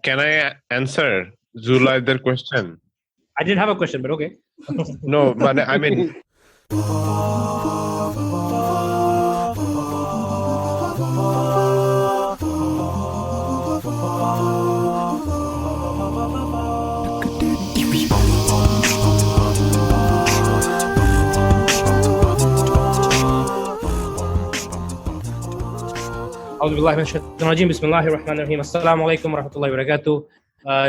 Can I answer Zulai's question? I didn't have a question, but okay. No, I mean, Assalamu alaikum warahmatullahi wabarakatuh.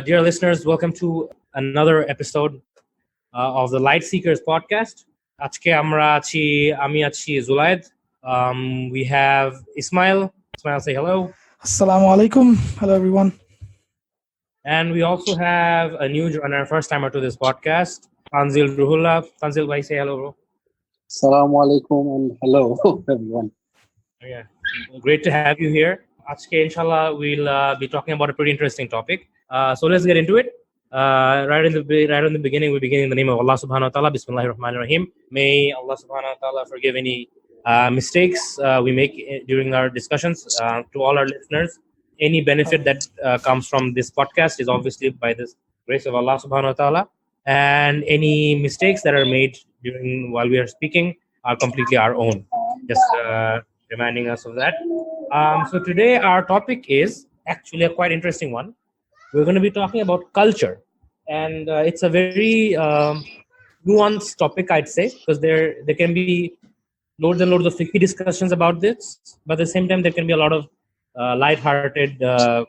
Dear listeners, welcome to another episode of the LightSeekers podcast. আজকে আমি আছি Zulaid. We have Ismail. Ismail, say hello. Assalamu alaikum. Hello, everyone. And we also have a new joiner, first timer to this podcast, Tanzil Ruhullah. Tanzil, bhai, say hello, bro. Assalamu alaikum and hello, everyone. Yeah, great to have you here. Ajke, inshallah, we'll be talking about a pretty interesting topic. So let's get into it. Right in the beginning, we begin in the name of Allah subhanahu wa ta'ala. Bismillahirrahmanirrahim. May Allah subhanahu wa ta'ala forgive any mistakes we make during our discussions. To all our listeners, any benefit that comes from this podcast is obviously by this grace of Allah subhanahu wa ta'ala. And any mistakes that are made while we are speaking are completely our own. Just reminding us of that. So today our topic is actually a quite interesting one. We're going to be talking about culture, and it's a very nuanced topic, I'd say, because there can be loads and loads of tricky discussions about this, but at the same time there can be a lot of light-hearted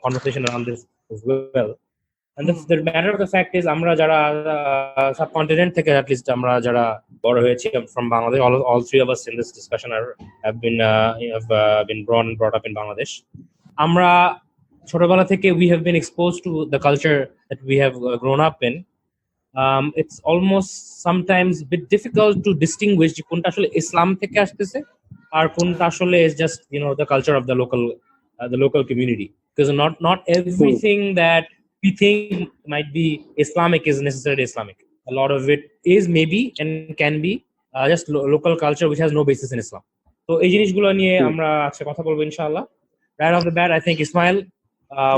conversation around this as well. And the matter of the fact is, আমরা যারা subcontinent থেকে at least আমরা যারা বড় হয়েছি from Bangladesh, all three of us in this discussion have been brought up in Bangladesh. আমরা ছোটবেলা থেকে we have been exposed to the culture that we have grown up in. It's almost sometimes a bit difficult to distinguish যে কোনটা আসলে ইসলাম থেকে আসতেছে আর কোনটা আসলে is just the culture of the local community, because not everything that we think might be Islamic is necessarily Islamic. A lot of it is maybe and can be just local culture which has no basis in Islam. So এই জিনিসগুলো নিয়ে আমরা আজকে কথা বলবো ইনশাআল্লাহ. Right off the bat, I think Ismail,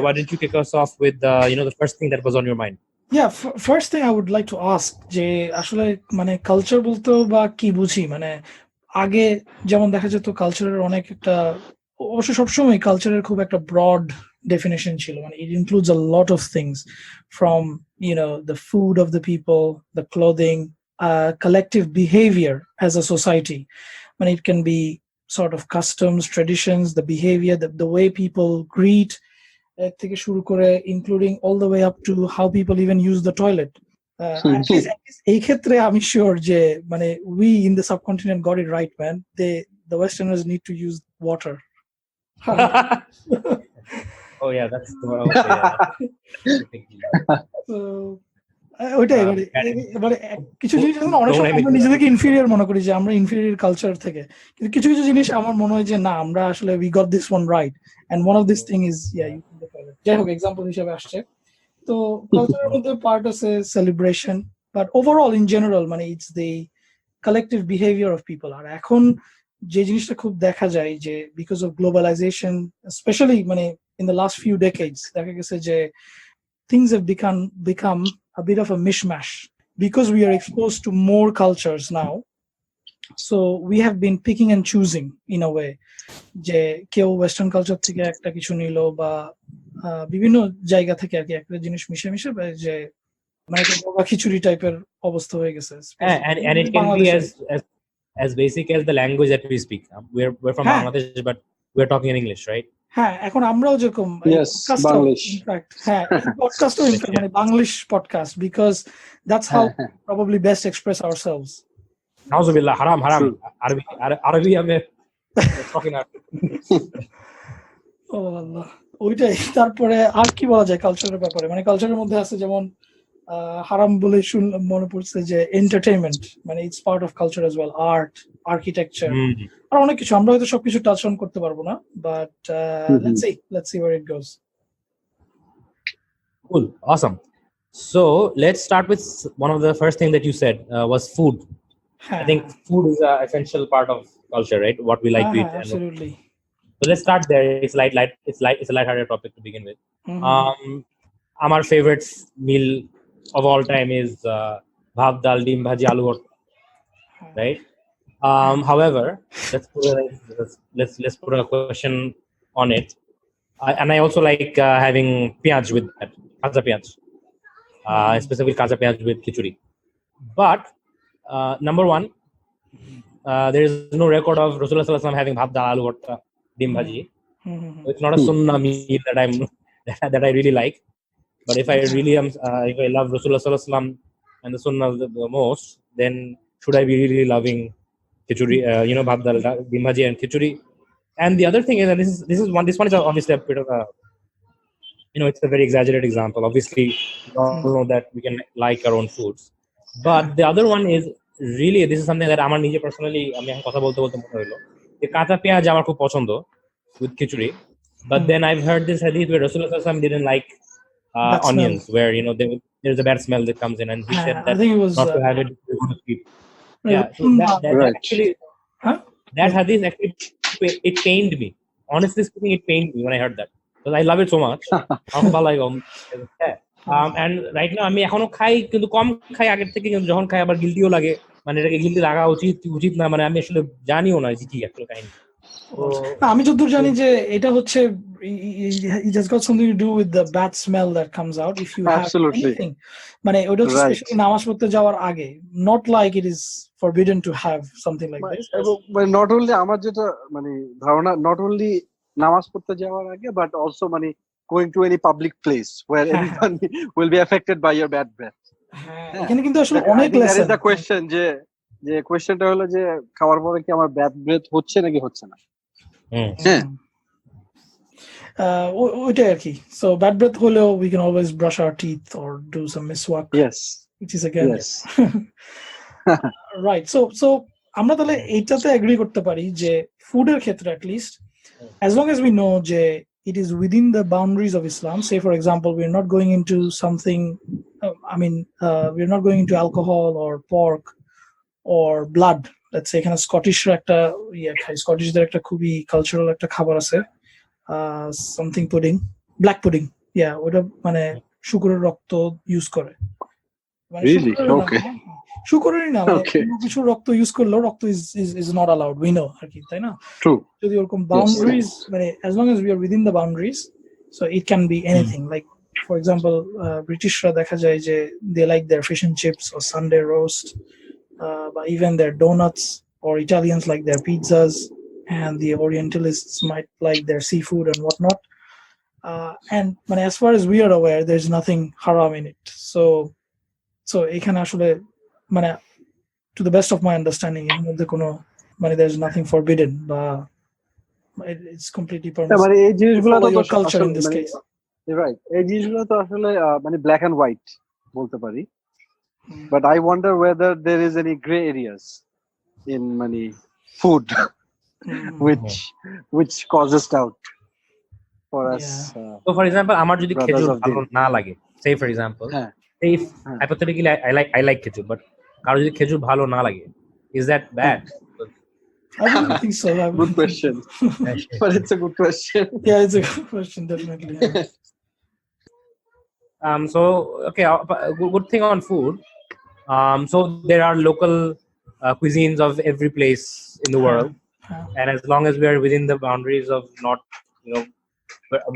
why don't you kick us off with the first thing that was on your mind? Yeah, first thing I would like to ask যে আসলে মানে কালচার বলতে বা কি বুঝি, মানে আগে যেমন দেখা যেত কালচারের অনেক একটা অবশ্য সবসময় কালচারের খুব একটা ব্রড definition ছিল, মানে it includes a lot of things from the food of the people, the clothing, collective behavior as a society. And it can be sort of customs, traditions, the behavior, the way people greet, থেকে শুরু করে including all the way up to how people even use the toilet. এই ক্ষেত্রে আমি sure যে মানে we in the subcontinent got it right, man. The Westerners need to use water. Oh yeah, that's the one. ওইটাই মানে কিছু জিনিস অনেক সময় আমরা নিজেদেরকে ইনফিরিয়র মনে করি যে আমরা ইনফিরিয়র কালচার থেকে, কিন্তু কিছু কিছু জিনিস আমার মনে হয় যে না, আমরা আসলে we got this one right, and one of this thing is যাই হোক এক্সাম্পল হিসেবে আসছে। তো কালচারের মধ্যে পার্ট আছে celebration, but overall in general মানে it's the collective behaviour of people. আর এখন যে জিনিসটা খুব দেখা যায় যে বিকজ অফ গ্লোবালাইজেশন স্পেশালি মানে in the last few decades, দেখা গেছে যে things have become a bit of a mishmash because we are exposed to more cultures now. So we have been picking and choosing in a way যে কেউ western culture থেকে একটা কিছু নিল বা বিভিন্ন জায়গা থেকে আর কি একটা জিনিস মিশে যে মানে একটা খিচুড়ি টাইপের অবস্থা হয়ে গেছে। And it can be as basic as the language that we speak. We're from Bangladesh, but we're talking in English, right? হ্যাঁ, এখন আমরাও যেরকম পডকাস্ট মানে Banglish podcast, because that's how probably best express ourselves. নাউজুবিল্লাহ, হারাম আরবি আমি talking ও আল্লাহ, ওইটাই। তারপরে আর কি বলা যায় কালচারের ব্যাপারে, মানে কালচারের মধ্যে আছে যেমন হারাম বলে মনে পড়ছে যে এন্টারটেইনমেন্ট, মানে it's part of culture as well, art, architecture, আর অনেক কিছু। আমরা হয়তো সবকিছু টাচ অন করতে পারবো না, but let's see where it goes. Cool, awesome. So let's start with one of the first thing that you said was food. I think food is an essential part of culture, right? What we like to eat. Absolutely. So let's start there. It's a light-hearted topic to begin with. Our favorite meal of all time is bhat dal dim bhaji aloo bharta, right? However, let's put a question on it. And I also like having piyaj with that, kacha piyaj, specifically kacha piyaj with khichdi. But number one, there is no record of Rasulullah sallallahu alaihi wasallam having bhat dal aloo bharta dim bhaji. So it's not a sunnah meal that that I really like. But if I really am, if I love Rasulullah sallallahu alaihi wasallam and the sunnah the most, then should I be really loving khichdi, bhat dal dim bhaji and khichdi? And the other thing is, and this one is obviously a bit of a, it's a very exaggerated example. Obviously, we all know that we can like our own foods. But the other one is really, this is something that আমার নিজে personally আমি এখন কথা বলতে বলতে মনে হলো যে কাঁচা পেঁয়াজ আমার খুব পছন্দ with khichdi. But then I've heard this hadith where Rasulullah sallallahu alaihi wasallam didn't like onions, where there's a bad smell that comes in, and he said that I think it was, not to have it before the sleep. Yeah, so that Right. actually, that hadith actually, it pained me. Honestly speaking, it pained me when I heard that, because I love it so much. And right now আমি এখনো খাই, কিন্তু কম খাই আগের থেকে, কিন্তু যখন খাই আবার গিল্টিও লাগে, মানে এটাকে গিল্টি লাগা উচিত না, মানে আমি আসলে জানিও না যে কি আসলে কাহিনী। আমি যতদূর জানি যে এটা হচ্ছে it just got something to do with the bad smell that comes out if you Absolutely. have anything, মানে ওটা হচ্ছে Right. স্পেশালি নামাজ পড়তে যাওয়ার আগে, not like it is forbidden to have something like this. মানে নট অনলি আমার যেটা মানে ধারণা, নট অনলি নামাজ পড়তে যাওয়ার আগে, বাট অলসো মানে going to any public place where everyone will be affected by your bad breath. এখানে কিন্তু আসলে অনেক That is lesson. the question, যে কোয়েশ্চেনটা হলো যে খাওয়ার পরে কি আমার ব্যাড ব্রেথ হচ্ছে নাকি হচ্ছে না। হ্যাঁ, ওইটাই আর কি। So bad breath হলেও we can always brush our teeth or do some miswak, yes, which is again yes. right. So আমরা তাহলে এইটাতে এগ্রি করতে পারি যে ফুডের ক্ষেত্রে at least, as long as we know যে it is within the boundaries of Islam. Say for example, we're not going into something, we're not going into alcohol or pork or blood. Let's say kind of Scottish একটা Scottishদের একটা খুবই cultural একটা খাবার আছে, something pudding, black pudding, ওটা মানে শুকরের রক্ত ইউজ করে, Really? Okay. শুকরেরই না, Okay. কিছু রক্ত ইউজ করলেও রক্ত is not allowed, we know আর কি, তাই না? True. যদি ওরকম boundaries, মানে as long as we are within the boundaries, so it can be anything. Like for example, Britishra দেখা যায় যে they like their fish and chips or Sunday roast, but even their donuts, or Italians like their pizzas, and the Orientalists might like their seafood and whatnot. And as far as we are aware, there's nothing haram in it. So এখানে আসলে to the best of my understanding, এর মধ্যে কোনো there's nothing forbidden, but it's completely permissible. মানে এই জিনিসগুলো Follow তো your culture in this case. Right, এই জিনিসগুলো তো আসলে মানে ব্ল্যাক এন্ড হোয়াইট বলতে পারি, but I wonder whether there is any grey areas in মানে food which causes doubt for us. So for example, আমার যদি brothers খেজুর of ভালো the- না লাগে, say for example, হ্যাঁ, if hypothetically I like খেজুর, but কারো যদি খেজুর ভালো না লাগে, is that bad? I don't think so. good question. But it's a good question. Yeah, it's a good question, definitely. So okay, good thing on food. So there are local cuisines of every place in the world, and as long as we are within the boundaries of not,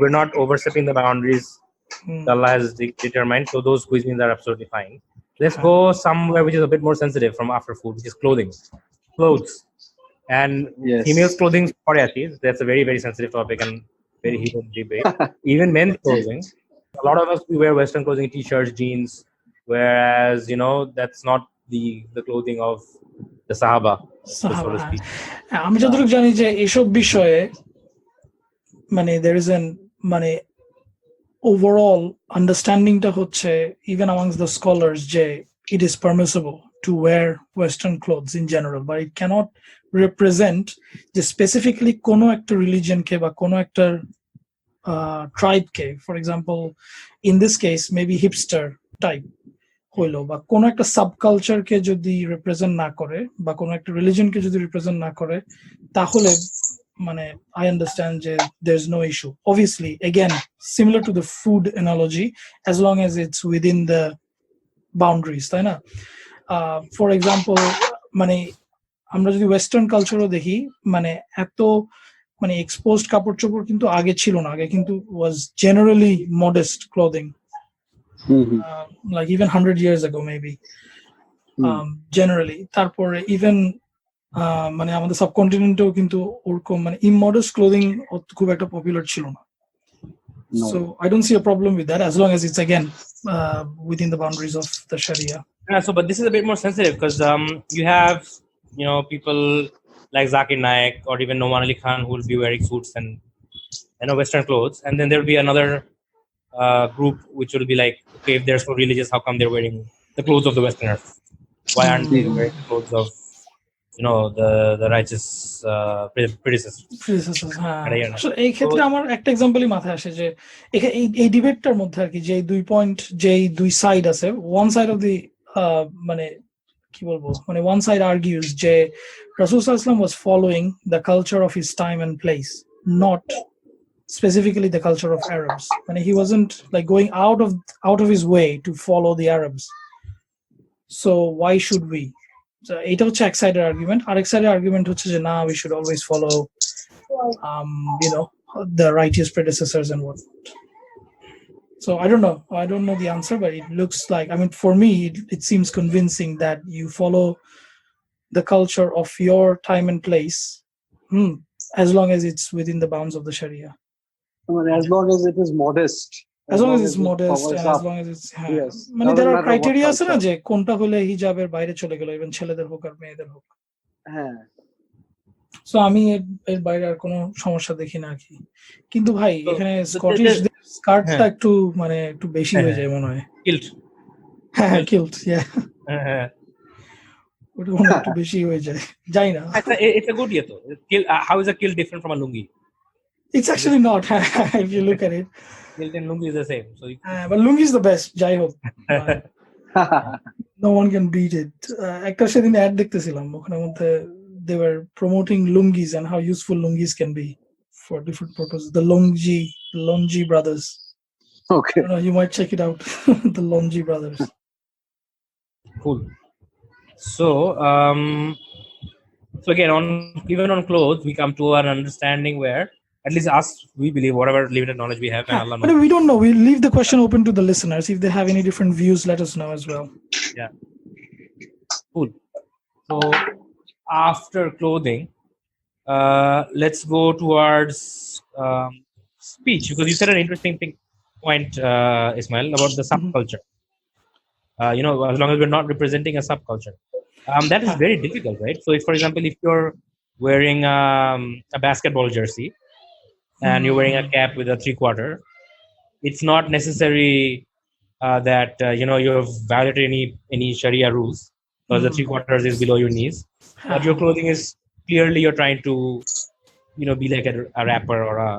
we're not overstepping the boundaries that Allah has determined, so those cuisines are absolutely fine. Let's go somewhere which is a bit more sensitive from after food, which is clothes. And Yes. females' clothing, sorry, Atif, that's a very, very sensitive topic and very heated debate. Even men's clothing, a lot of us, we wear Western clothing, t-shirts, jeans, whereas that's not the clothing of the Sahaba, so to speak. আমি যতটুকু জানি যে এইসব বিষয়ে there is an overall understanding টা হচ্ছে even amongst the scholars যে it is permissible to wear Western clothes in general, but it cannot represent যে specifically কোনো একটা religion কে বা কোনো একটা tribe K, for example in this case maybe hipster type হইলো, বা কোনো একটা সাবকালচার কে যদি রিপ্রেজেন্ট না করে বা কোনো একটা রিলিজন কে যদি রিপ্রেজেন্ট না করে, তাহলে I understand that there's no issue. Obviously, again, similar to the food analogy, as long as it's within the boundaries, তাই না? For example, আমরা যদি ওয়েস্টার্ন কালচারও দেখি, এত এক্সপোজড কাপড় চোপড় কিন্তু আগে ছিল না। আগে কিন্তু was generally modest clothing, like even 100 years ago maybe. Generally, তারপরে even আমাদের সাবকন্টিনেন্টেও কিন্তু ওরকম immodest clothing খুব একটা পপুলার ছিল না। So I don't see a problem with that as long as it's again within the boundaries of the Sharia. Yeah, so but this is a bit more sensitive because you have people like Zakir Naik or even Noman Ali Khan who will be wearing suits and Western clothes, and then there will be another group which will be like, okay, if they're so religious, how come they're wearing the clothes of the Westerners? Why aren't they wearing the clothes of the righteous predecessors? এই ক্ষেত্রে আমার একটা এক্সাম্পলই মাথায় আসে যে এই ডিবেটটার মধ্যে আর কি যে দুই সাইড আছে, ওয়ান সাইড অফ দি কি বলবো one side argues যে Rasul Sallallahu Alaihi Wasallam was following the culture of his time and place, not specifically the culture of Arabs. He wasn't like going out of his way to follow the Arabs. So why should we? So এটা হচ্ছে এক সাইডের argument. আরেক সাইডের argument হচ্ছে যে না, we should always follow the righteous predecessors and whatnot. So I don't know the answer, but it looks like, for me it seems convincing that you follow the culture of your time and place, as long as it's within the bounds of the Sharia. As long as it is modest. As long as it's modest and as long as it's yes. There are criteria আছে না যে কোনটা হলে হিজাবের বাইরে চলে গেল, even ছেলেদের হোক আর মেয়েদের হোক। হ্যাঁ, সো আমি এর বাইরে আর কোনো সমস্যা দেখি না কি। কিন্তু ভাই এখানে স্কটিশ স্কার্টটা একটু একটু বেশি হয়ে যায় মনে হয়। কিল্ট, হ্যাঁ কিল্ট, ওটা মনে একটু বেশি হয়ে যায়, যাই না। It's a good তো। How is a kilt different from a lungi? It's actually not. If you look at it, kilt and lungi is the same. So but lungi is the best, যাই হোক। No one can beat it. একটা সেদিন add দেখতেছিলাম, ওখানের মধ্যে they were promoting lungis and how useful lungis can be for different purposes. The Longi brothers. Okay. You might check it out. The Longi brothers. Cool. So again, even on clothes, we come to an understanding where, at least us, we believe whatever limited knowledge we have, and Allah knows. But we don't know. We leave the question open to the listeners. If they have any different views, let us know as well. Yeah. Cool. So after clothing, let's go towards speech, because you said an interesting point, Ismail, about the subculture. As long as we're not representing a subculture, that is very difficult, right? So if, for example, if you're wearing a basketball jersey and you're wearing a cap with a 3/4, it's not necessary that you've violated any Sharia rules, because the 3/4 is below your knees, but your clothing is clearly you're trying to be like a rapper or a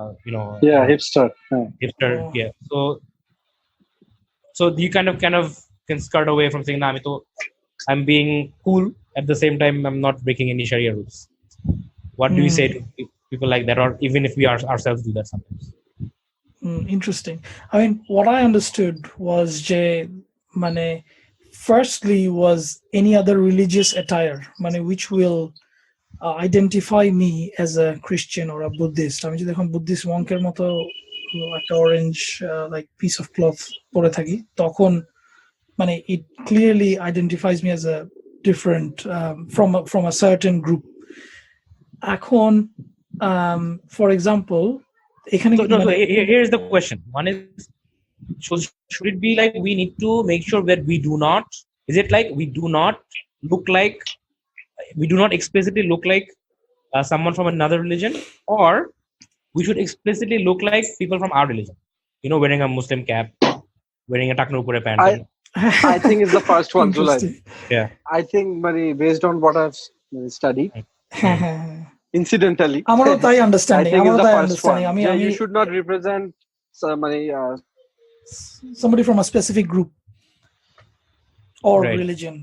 hipster. Yeah. So you kind of can skirt away from saying, nah, I'm being cool, at the same time I'm not breaking any Sharia rules. What do we say to people like that, or even if we ourselves do that sometimes? Interesting. What I understood was firstly was any other religious attire which will identify me as a Christian or a Buddhist. আমি যদি এখন Buddhist মঙ্কের মতো একটা orange like piece of cloth পরে থাকি, তখন it clearly identifies me as a different from a certain group. এখন for example, here's the question. One is, should it be like we need to make sure that we do not, is it like we do not explicitly look like someone from another religion, or we should explicitly look like people from our religion, wearing a Muslim cap, wearing a taknur pure pant? I think it's the first one, Zulai. Yeah, I think based on what I've studied incidentally, আমারও তাই understanding. I think it's the first understanding. one. You should not represent somebody from a specific group or right. religion.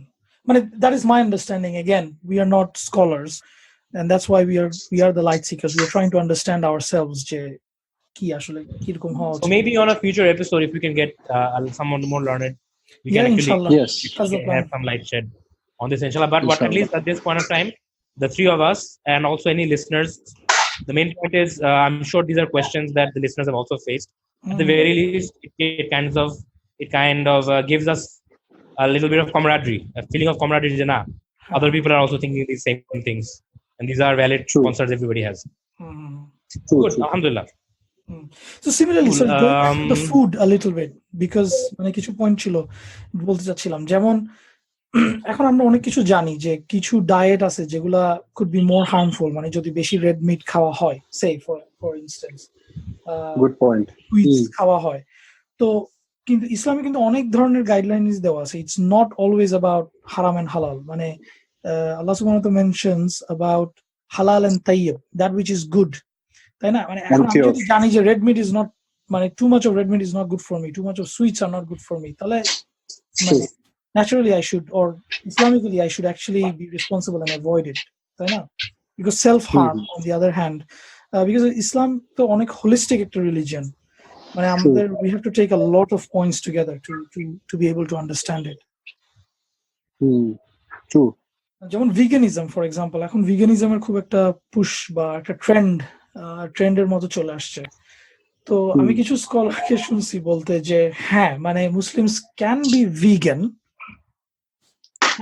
That is my understanding. Again, we are not scholars. and that's why we are the light seekers. We are trying to understand ourselves যে কি আসলে কিরকম হওয়া So উচিত। maybe on a future episode, if we can get someone more learned, we Yeah, can actually inshallah. Yes. That's the plan. have some light shed on this, inshallah. But what at Inshallah. least at this point of time, the three of us and also any listeners, the main point is I'm sure these are questions that the listeners have also faced. At the very least, it kind of gives us a little bit of camaraderie, a feeling of camaraderie. Nah, other people are also thinking these same things, and these are valid True. concerns everybody has. Mhm. Good, alhamdulillah. So similarly, Cool. so going back to the food a little bit, because মানে কিছু point ছিল বলতে চাচ্ছিলাম, যেমন এখন আমরা অনেক কিছু জানি যে কিছু ডায়েট আছে যেগুলা could be more harmful, মানে যদি বেশি রেড মিট খাওয়া হয়, say for instance Good point. Sweets খাওয়া হয়, তো কিন্তু ইসলামে কিন্তু অনেক ধরনের গাইডলাইনস দেওয়া আছে। It's not always about haram and halal, মানে Allah subhanahu wa ta'ala mentions about halal and tayyib, that which is good, তাই না? মানে এখন আমি যদি জানি যে রেড মিট ইজ নট, মানে too much of red meat is not good for me, too much of sweets are not good for me, তাহলে মানে naturally I should, or Islamically I should actually be responsible and avoid it, তাই না? Because self harm on the other hand, because Islam তো অনেক holistic একটা religion, মানে আমাদের we have to take a lot of points together to be able to understand it. True. যেমন veganism for example, এখন veganism এর খুব একটা পুশ বা একটা ট্রেন্ডের মতো চলে আসছে। তো আমি কিছু স্কলারকে শুনছি বলতে যে হ্যাঁ, মানে Muslims can be vegan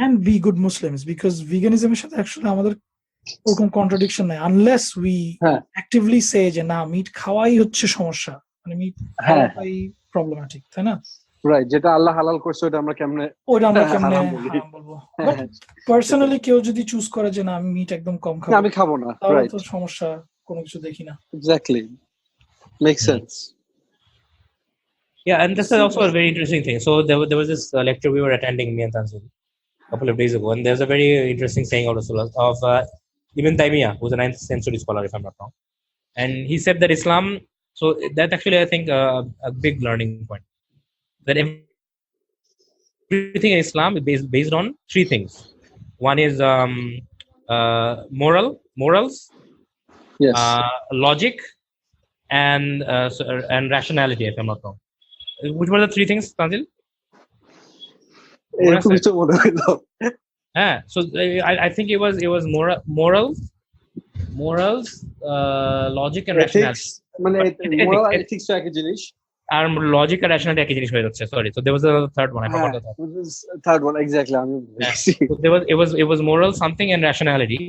and be good Muslims, because veganism এর সাথে actually আমাদের ওরকম কন্ট্রাডিকশন নাই, unless we actively say যে না, মিট খাওয়াই হচ্ছে সমস্যা, মানে মিট খাওয়াই প্রবলেম্যাটিক, তাই না? রাইট, যেটা আল্লাহ হালাল করছে ওটা আমরা কেমনে হারাম বলবো। বাট পার্সোনালি কেউ যদি চুজ করে যে না আমি মিট একদম কম খাবো, আমি খাবো না, তাহলে রাইট, তো সমস্যা কোনো কিছু দেখি না। Exactly, make sense. Yeah, and this is also a very interesting thing. So there was this lecture we were attending, me and Tanzil, a couple of days ago, and there's a very interesting saying of Ibn Taymiyyah, who's a 9th century scholar, if I'm not wrong. And he said that Islam, so that's actually, I think, a big learning point, that everything in Islam is based on three things. One is morals, Yes. Logic, and rationality, if I'm not wrong. Which were the three things, Tanzil? So I think it was morals, logic and rationality. মানে moral আর ethics তো একই জিনিস, আর logic and rationality একই জিনিস হয়ে যাচ্ছে। Sorry, so there was a third one. I forgot the third. Third one, exactly. So it was moral something and rationality.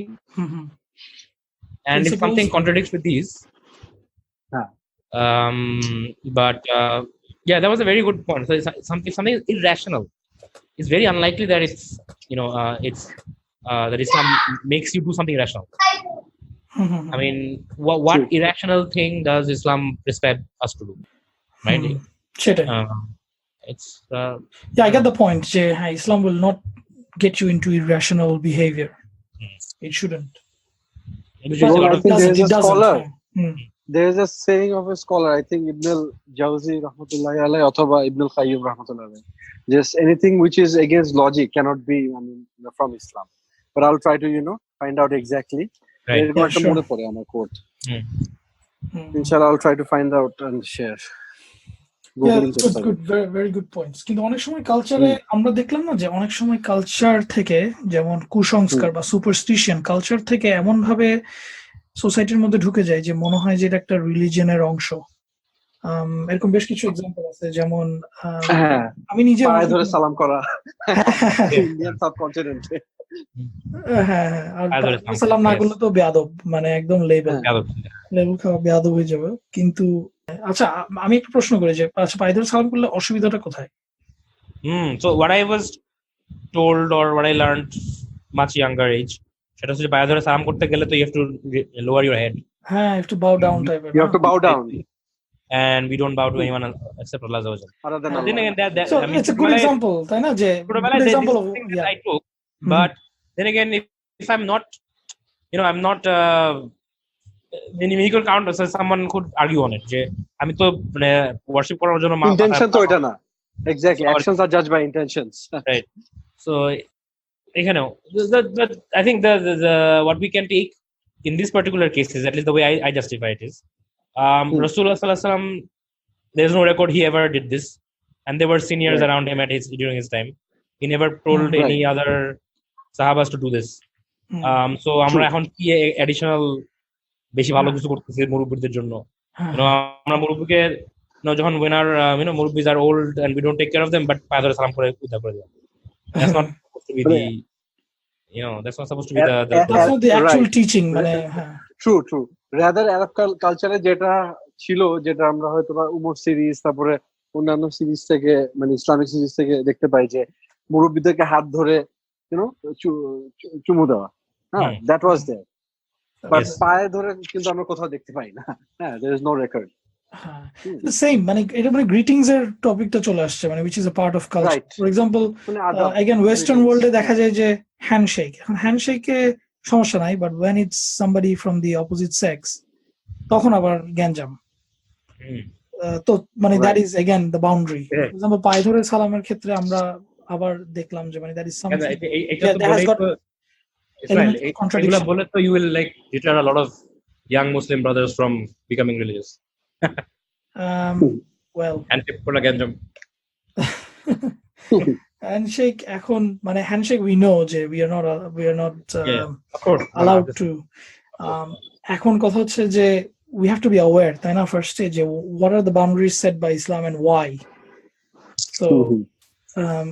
And if something contradicts with these, but yeah, that was a very good point. So if something is irrational, it's very unlikely that it's that Islam makes you do something irrational. I mean, what irrational thing does Islam prescribe us to do? Right? It's yeah, I get the point. Islam will not get you into irrational behavior. It shouldn't. There is a saying of a scholar, I think Ibn al-Jawzi rahmatullahi alayhi othoba Ibn al-Qayyim rahmatullahi alayhi, just anything which is against logic cannot be, I mean, from Islam. But I'll try to find out exactly. right. মনে পড়ে আমার coat, ইনশাআল্লাহ I'll try to find out and share. Good, very very good points. কিন্তু অনেক সময় কালচারে আমরা দেখলাম না যে অনেক সময় কালচার থেকে, যেমন কুসংস্কার বা সুপারস্টিশন, কালচার থেকে এমন ভাবে সোসাইটির মধ্যে ঢুকে যায় যে মনে হয় যে এটা একটা রিলিজিয়নের অংশ। এরকম বেশ কিছু এক্সাম্পল আছে, যেমন আমি নিজে পায়ে ধরে সালাম করা ইন্ডিয়ান সাবকন্টিনেন্টে, আর সালাম না করলে তো বেয়াদব, মানে একদম লেভেল খাওয়া বেয়াদব হয়ে যাবে। কিন্তু আচ্ছা, আমি একটা প্রশ্ন করি যে আচ্ছা, পায়ে ধরে সালাম করলে অসুবিধাটা কোথায়? So what I was told, or what I learned much younger age, সেটা হচ্ছে পায়ে ধরে সালাম করতে গেলে তো you have to lower your head. হ্যাঁ, you have to bow down type. You have to bow down. And we don't bow to anyone except Allah Azza wa Jalla. Then again, so I mean, it's a good example, তাই না? যে good example of I took. But then again, if I'm not, I'm not in equal count, so someone could argue on it. যে আমি তো মানে worship করার জন্য intention তো এটা না, exactly, actions are judged by intentions, right? So I think the what we can take in these particular cases, at least the way I justify it is, Rasulullah sallallahu alaihi wasallam, there's no record he ever did this, and there were seniors around him during his time. He never told any other sahabas to do this. So আমরা এখন কি additional বেশি ভালো কিছু করতেছি মুরব্বিদের জন্য? আমরা মুরব্বিকে যখন when our মুরব্বিs are old and we don't take care of them, but পায়ে ধরে সালাম করে উদ্ধার করে দেয়. That's not supposed to be the that's not supposed to be that's not the actual teaching. True. Rather Arab culture যেটা ছিল, যেটা আমরা হয়তো উমর সিরিজ তারপরে অন্যান্য সিরিজ থেকে মানে ইসলামিক সিরিজ থেকে দেখতে পাই যে মুরব্বিদেরকে হাত ধরে চুমু দেওয়া, that was there, but পায়ে ধরে কিন্তু আমরা কোথাও দেখতে পাই না, there is no record. The same মানে এটা মানে গ্রিটিংস এর টপিকটা চলে আসছে, মানে which is a part of culture. For example, again western world এ দেখা যায় যে হ্যান্ডশেক, এখন হ্যান্ডশেকে সমস্যা নাই, but when it's somebody from the opposite sex তখন আবার গ্যাঞ্জাম। তো মানে that is again the boundary. For example, পায়ে ধরে সালামের ক্ষেত্রে আমরা আবার দেখলাম যে মানে that is something that has got contradiction. So you will like deter a lot of young Muslim brothers from becoming religious. Well, and people again handshake এখন মানে handshake we know যে we are not of course allowed to এখন কথা হচ্ছে যে we have to be aware তাই না first stage what are the boundaries set by Islam and why. So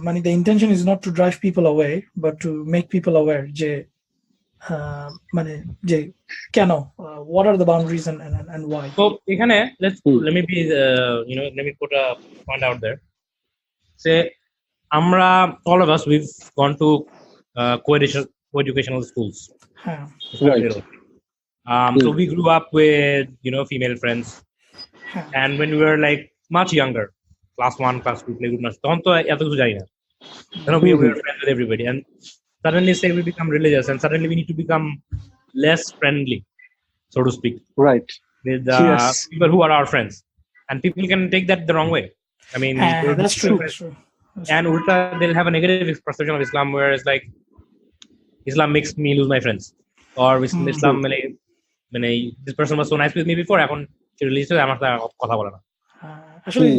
মানে the intention is not to drive people away but to make people aware যে মানে যে কেন what are the boundaries and why. So এখানে let me be let me put a point out there. Say আমরা all of us we've gone to co-educational schools. Right. So we grew up with female friends, and when we were like much younger, class 1 class 2 playgroup তখন তো এত কিছু জানি না, we were friends with everybody, and suddenly say we become religious and suddenly we need to become less friendly, so to speak, right, with people who are our friends, and people can take that the wrong way. I mean that's true. And ulta they'll have a negative perception of Islam where it's like Islam makes me lose my friends, or Islam this person was so nice with me before এখন religious আমার সাথে কথা বলে না. Actually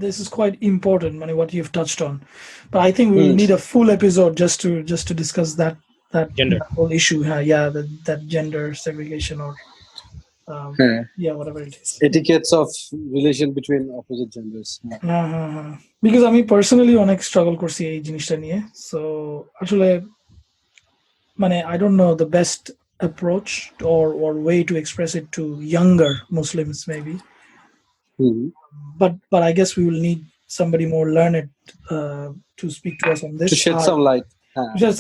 this is quite important what you've touched on, but I think we will need a full episode just to discuss that gender whole issue. That gender segregation or whatever it is, etiquettes of relation between opposite genders. Because আমি personally অনেক struggle করছি এই জিনিসটা নিয়ে, so আসলে মানে I don't know the best approach or way to express it to younger Muslims maybe. But I guess we will need somebody more learned to speak to us on this, to shed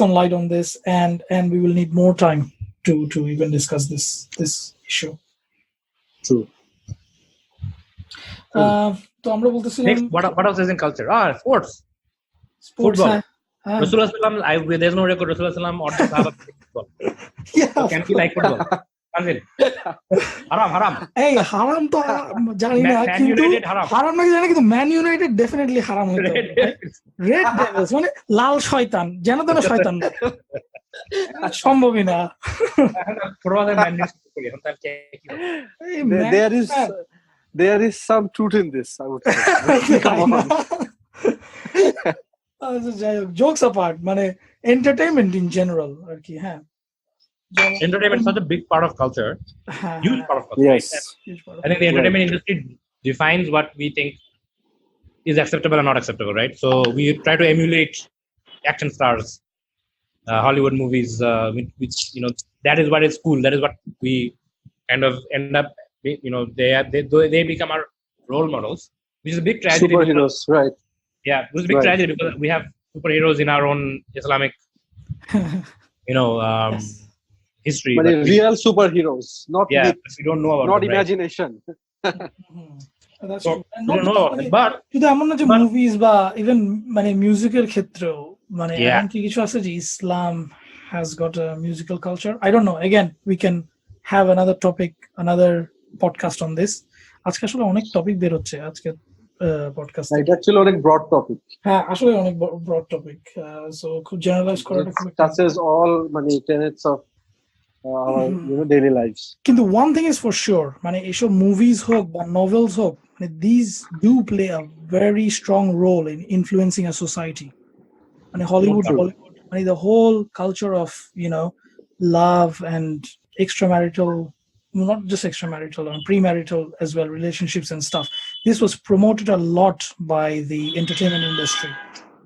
some light on this, and we will need more time to even discuss this issue. True. তো আমরা বলতেছিলাম what else is in culture? Sports. Football. Rasulullah sallam, there's no record Rasulullah sallam or the Sahaba football. Can be like football. haram এই হারাম তো জানি না, কিন্তু হারাম নাকি জানি, কিন্তু ম্যান ইউনাইটেড ডেফিনেটলি হারাম হতো। রেড ডেভিলস মানে লাল শয়তান, যেন তেন শয়তান সম্ভবই না। there is some truth in this, I would say. যাই হোক, জোকস অ্যাপার্ট, মানে এন্টারটেইনমেন্ট ইন জেনারেল আর কি। Entertainment is such a big part of culture, huge part of culture. Yes, I think the entertainment industry defines what we think is acceptable and not acceptable, right? So we try to emulate action stars, Hollywood movies, which that is what is cool. That is what we kind of end up. They become our role models, which is a big tragedy. Superheroes, right? Yeah, it was a big tragedy because we have superheroes in our own Islamic, history. But real superheroes, not we don't know about not them, imagination. That's so, true. we don't know, but শুধু এমন না যে movies বা even মানে মিউজিকের ক্ষেত্রেও মানে এমন কি কিছু আছে যে ইসলাম has got a musical culture. I don't know, again we can have another topic, another podcast on this. আজকে আসলে অনেক টপিক বের হচ্ছে আজকে পডকাস্ট। এটা actually অনেক broad topic. হ্যাঁ, আসলে অনেক broad topic, so খুব জেনারেলাইজ করাটা খুব touches all many tenets of our daily lives. কিন্তু one thing is for sure, মানে এসব movies হোক বা novels হোক, মানে these do play a very strong role in influencing a society. মানে Hollywood, মানে the whole culture of love and extramarital, not just extramarital, premarital as well, relationships and stuff. This was promoted a lot by the entertainment industry.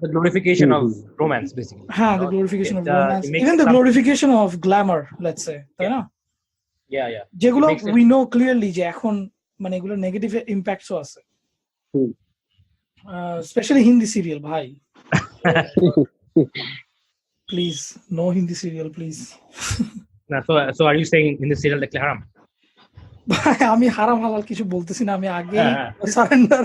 The glorification of romance, basically. The glorification of romance, even the glorification of glamour, let's say. Yeah. যেগুলো we know clearly যে এখন মানে এগুলো negative ইম্প্যাক্টসও আছে, specially Hindi serial ভাই। Please no Hindi serial please. So are you saying Hindi serial দেখলে হারাম? ভাই আমি হারাম হালাল কিছু বলতেছি না, আমি আগে সারেন্ডার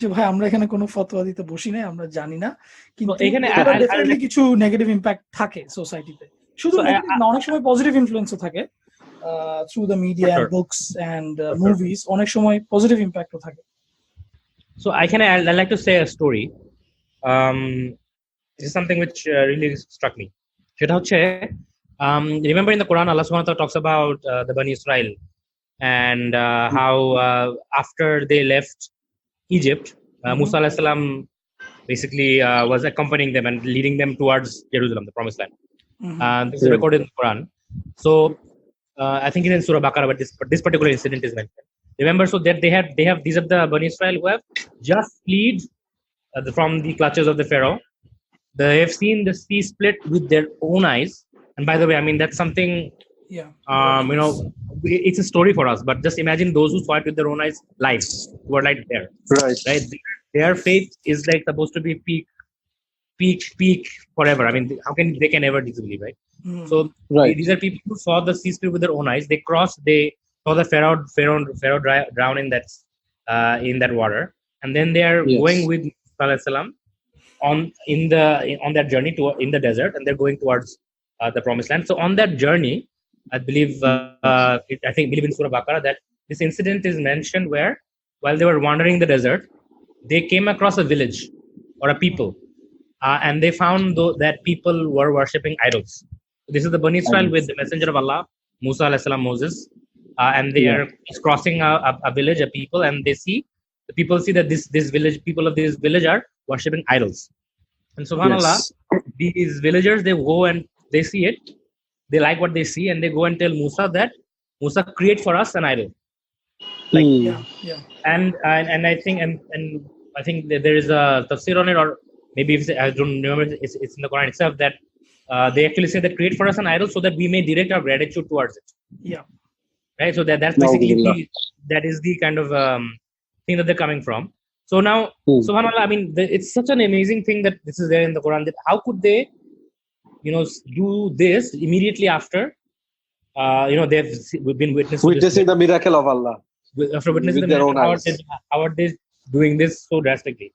যে ভাই আমরা এখানে কোনো ফতোয়া দিতে বসি নাই, আমরা জানি না, কিন্তু এখানে ডেফিনেটলি কিছু নেগেটিভ ইম্প্যাক্ট থাকে সোসাইটিতে। শুধু অনেক সময় পজিটিভ ইনফ্লুয়েন্সও থাকে through the media and books and movies, অনেক সময় পজিটিভ ইম্প্যাক্টও থাকে। So I like to say a story. This is something which really struck me. সেটা হচ্ছে remember in the Quran Allah subhanahu wa ta'ala talks about the Bani Israel and how after they left Egypt, Musa alayhi salam basically was accompanying them and leading them towards Jerusalem, the promised land. This is recorded in the Quran. So I think it's in Surah Baqarah, but this particular incident is mentioned. Remember, so that they have these are the Bani Israel who have just fled from the clutches of the Pharaoh. They have seen the sea split with their own eyes. And by the way, I mean that's something. It's a story for us. But just imagine those who saw it with their own eyes live, who are like there, right? Their faith is like supposed to be peak forever. I mean, how can they ever disbelieve, right? So these are people who saw the sea split with their own eyes. They crossed. They saw the Pharaoh drown in that water, and then they are going with Musa alayhi salam on that journey in the desert, and they're going towards the promised land. So on that journey, I believe in Surah Baqarah that this incident is mentioned where while they were wandering the desert, they came across a village or a people, and they found that people were worshipping idols. This is the Bani Israel with the messenger of Allah, Musa alayhi salam, Moses, and they are crossing a village, a people, and the people see that this village, people of this village are worshipping idols. And subhanallah, these villagers, they go and they see it, they like what they see, and they go and tell Musa that Musa, create for us an idol. And I think that there is a tafsir on it, or maybe I don't remember, it's in the Quran itself that they actually say that create for us an idol so that we may direct our gratitude towards it. Right. So that's basically that is the kind of thing that they're coming from. So now, subhanallah, I mean, it's such an amazing thing that this is there in the Quran. That how could they, do this immediately after, they've been witnessing the miracle of Allah. After witnessing the miracle, how are they doing this so drastically?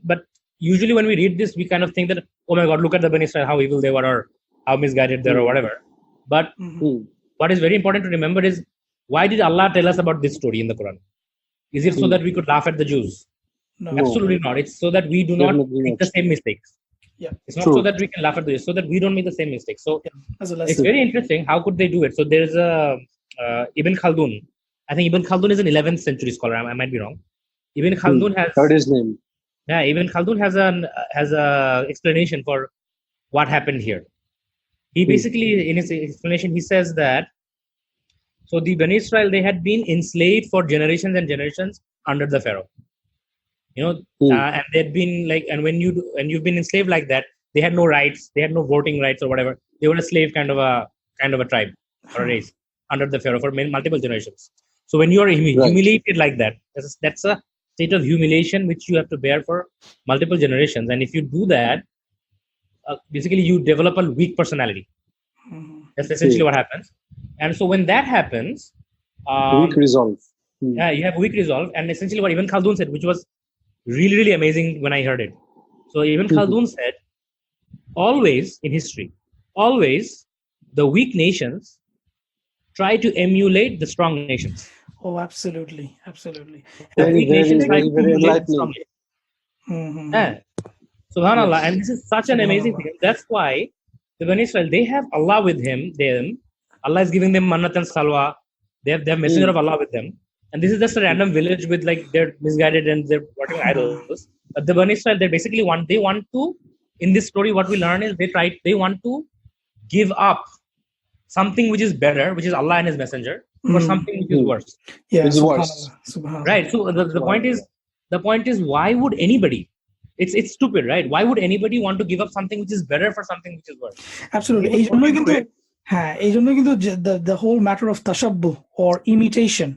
But usually when we read this, we kind of think that, oh my God, look at the Bani Israel, how evil they were, or how misguided they are, or whatever. But what is very important to remember is, why did Allah tell us about this story in the Quran? Is it so that we could laugh at the Jews? No. Absolutely not. It's so that we do not make the same mistakes. It's not so that we can laugh at the Jews, so that we don't make the same mistakes. So it's very interesting. How could they do it? So there's a Ibn Khaldun. I think Ibn Khaldun is an 11th century scholar. I might be wrong. Ibn Khaldun has heard his name. Yeah, Ibn Khaldun has a explanation for what happened here. He basically, in his explanation, he says that so the Bani Israel, they had been enslaved for generations and generations under the Pharaoh. And they'd been like, and when you've been enslaved like that, they had no rights, they had no voting rights or whatever. They were a slave kind of a tribe or a race under the Pharaoh for multiple generations. So when you are humiliated like that, that's a state of humiliation which you have to bear for multiple generations. And if you do that, basically you develop a weak personality. That's essentially what happens. And so when that happens, weak resolve. You have weak resolve. And essentially what Ibn Khaldun said, which was really, really amazing when I heard it. So Ibn Khaldun said, always in history, the weak nations try to emulate the strong nations. Oh, absolutely. The weak nations try to emulate the strong nations. Subhanallah. And this is such an amazing thing. That's why the Bani Israel, they have Allah with them. Allah is giving them manat and salwa. They have messenger of Allah with them. And this is just a random village with like they're misguided and they're worshiping idols. But the Bani Israel, they basically want to, in this story, what we learn is they want to give up something which is better, which is Allah and His messenger, for something which is worse. Yeah, It's worse. Subhanallah. Right. So the point is, why would anybody? It's stupid, right? Why would anybody want to give up something which is better for something which is worse? Absolutely. They would want to do it. এই জন্য কিন্তু the whole matter of tashabbuh or imitation.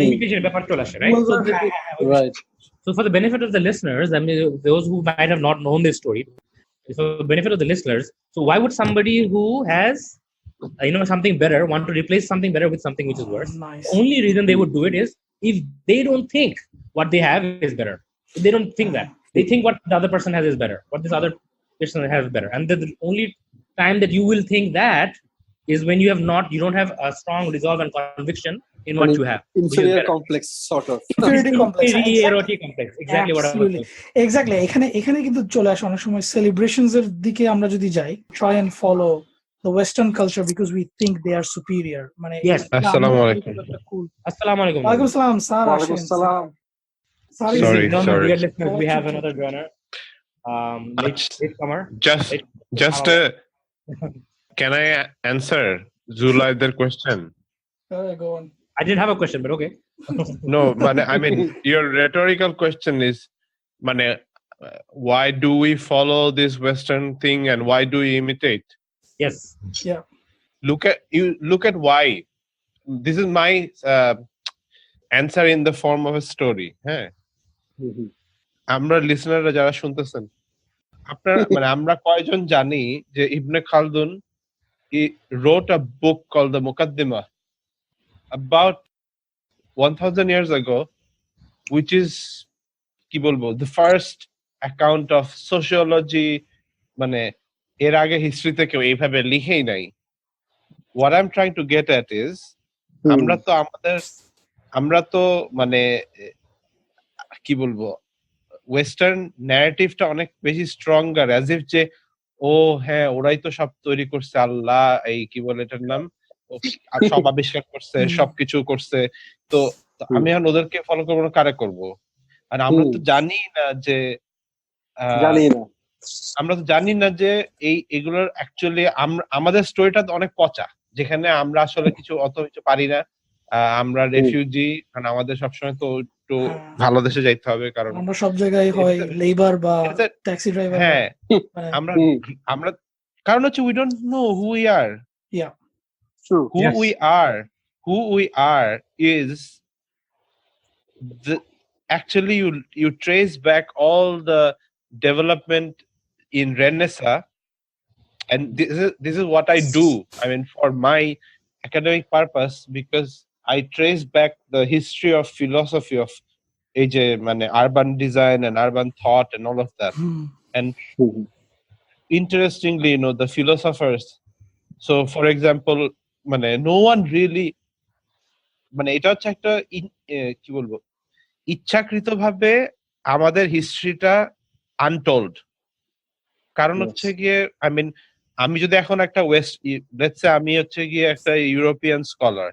Imitation ব্যাপার চলে আসে, right? Right. So for the benefit of the listeners, I mean, those who might have not known this story, for the benefit of the listeners, so why would somebody who has something better want to replace something better with something which is worse? Nice. The only reason they would do it is if they don't think what they have is better. If they don't think that, they think what the other person has is better, what this other person has is better, and the only time that you will think that is when you don't have a strong resolve and conviction in what you have. Inferior complex, sort of. Inferiority complex. Inferiority complex. Exactly what I was saying. Exactly. এখানে কিন্তু চলে আসে অনেক সময় celebrations এর দিকে আমরা যদি যাই, try and follow the Western culture because we think they are superior. মানে Yes. Assalamu alaikum. Assalamu alaikum. Walaikum salam, sir. Walaikum salam. Sorry. Sorry. Dear listeners, we have another joiner. Latecomer. Just can I answer Zulayder's question? Go on. I didn't have a question, but okay. No, but I mean, your rhetorical question is, why do we follow this Western thing and why do we imitate? Yes. Yeah. Look at why. This is my answer in the form of a story. হ্যাঁ, আমরা লিসনাররা যারা শুনতেছেন, আপনারা আমরা কয়জন জানি যে ইবনে Khaldun he wrote a book called the Muqaddimah about 1000 years ago, which is কি বলবো, the first account of sociology, মানে এর আগে হিস্ট্রিতে কেউ এইভাবে লিখেই নাই. What I'm trying to get at is আমরা তো মানে কি বলবো, ওয়েস্টার্ন ন্যারেটিভটা অনেক বেশি স্ট্রঙ্গার, অ্যাজ ইফ যে হ্যাঁ ওরাই তো সব তৈরি করছে, আল্লাহ এই কি বলে এটার নাম, সব আবিষ্কার করছে, সবকিছু করছে, তো আমি এখন ওদেরকে ফলো করবো না, কারে করবো? আর আমরা তো জানি না যে এগুলোর অ্যাকচুয়ালি আমাদের স্টোরিটা অনেক পচা, যেখানে আমরা আসলে অত কিছু পারি না, আমরা রেফিউজি, কারণ আমাদের সবসময় তো একটু ভালো দেশে যাইতে হবে, কারণ আমরা সব জায়গায় হয় লেবার বা ট্যাক্সি ড্রাইভার। হ্যাঁ, আমরা কারণ হচ্ছে we don't know who we are. Yeah, true. Who we are is actually you trace back all the development in Renaissance, and this is what I do. I mean, for my academic purpose, because I trace back the history of philosophy of urban design and urban thought and all of that. And interestingly, the philosophers, so for example, no one really, এটা হচ্ছে একটা কি বলবো, ইচ্ছাকৃত ভাবে আমাদের হিস্ট্রিটা untold. কারণ হচ্ছে গিয়ে আমি যদি এখন একটা আমি হচ্ছে গিয়ে একটা ইউরোপিয়ান স্কলার,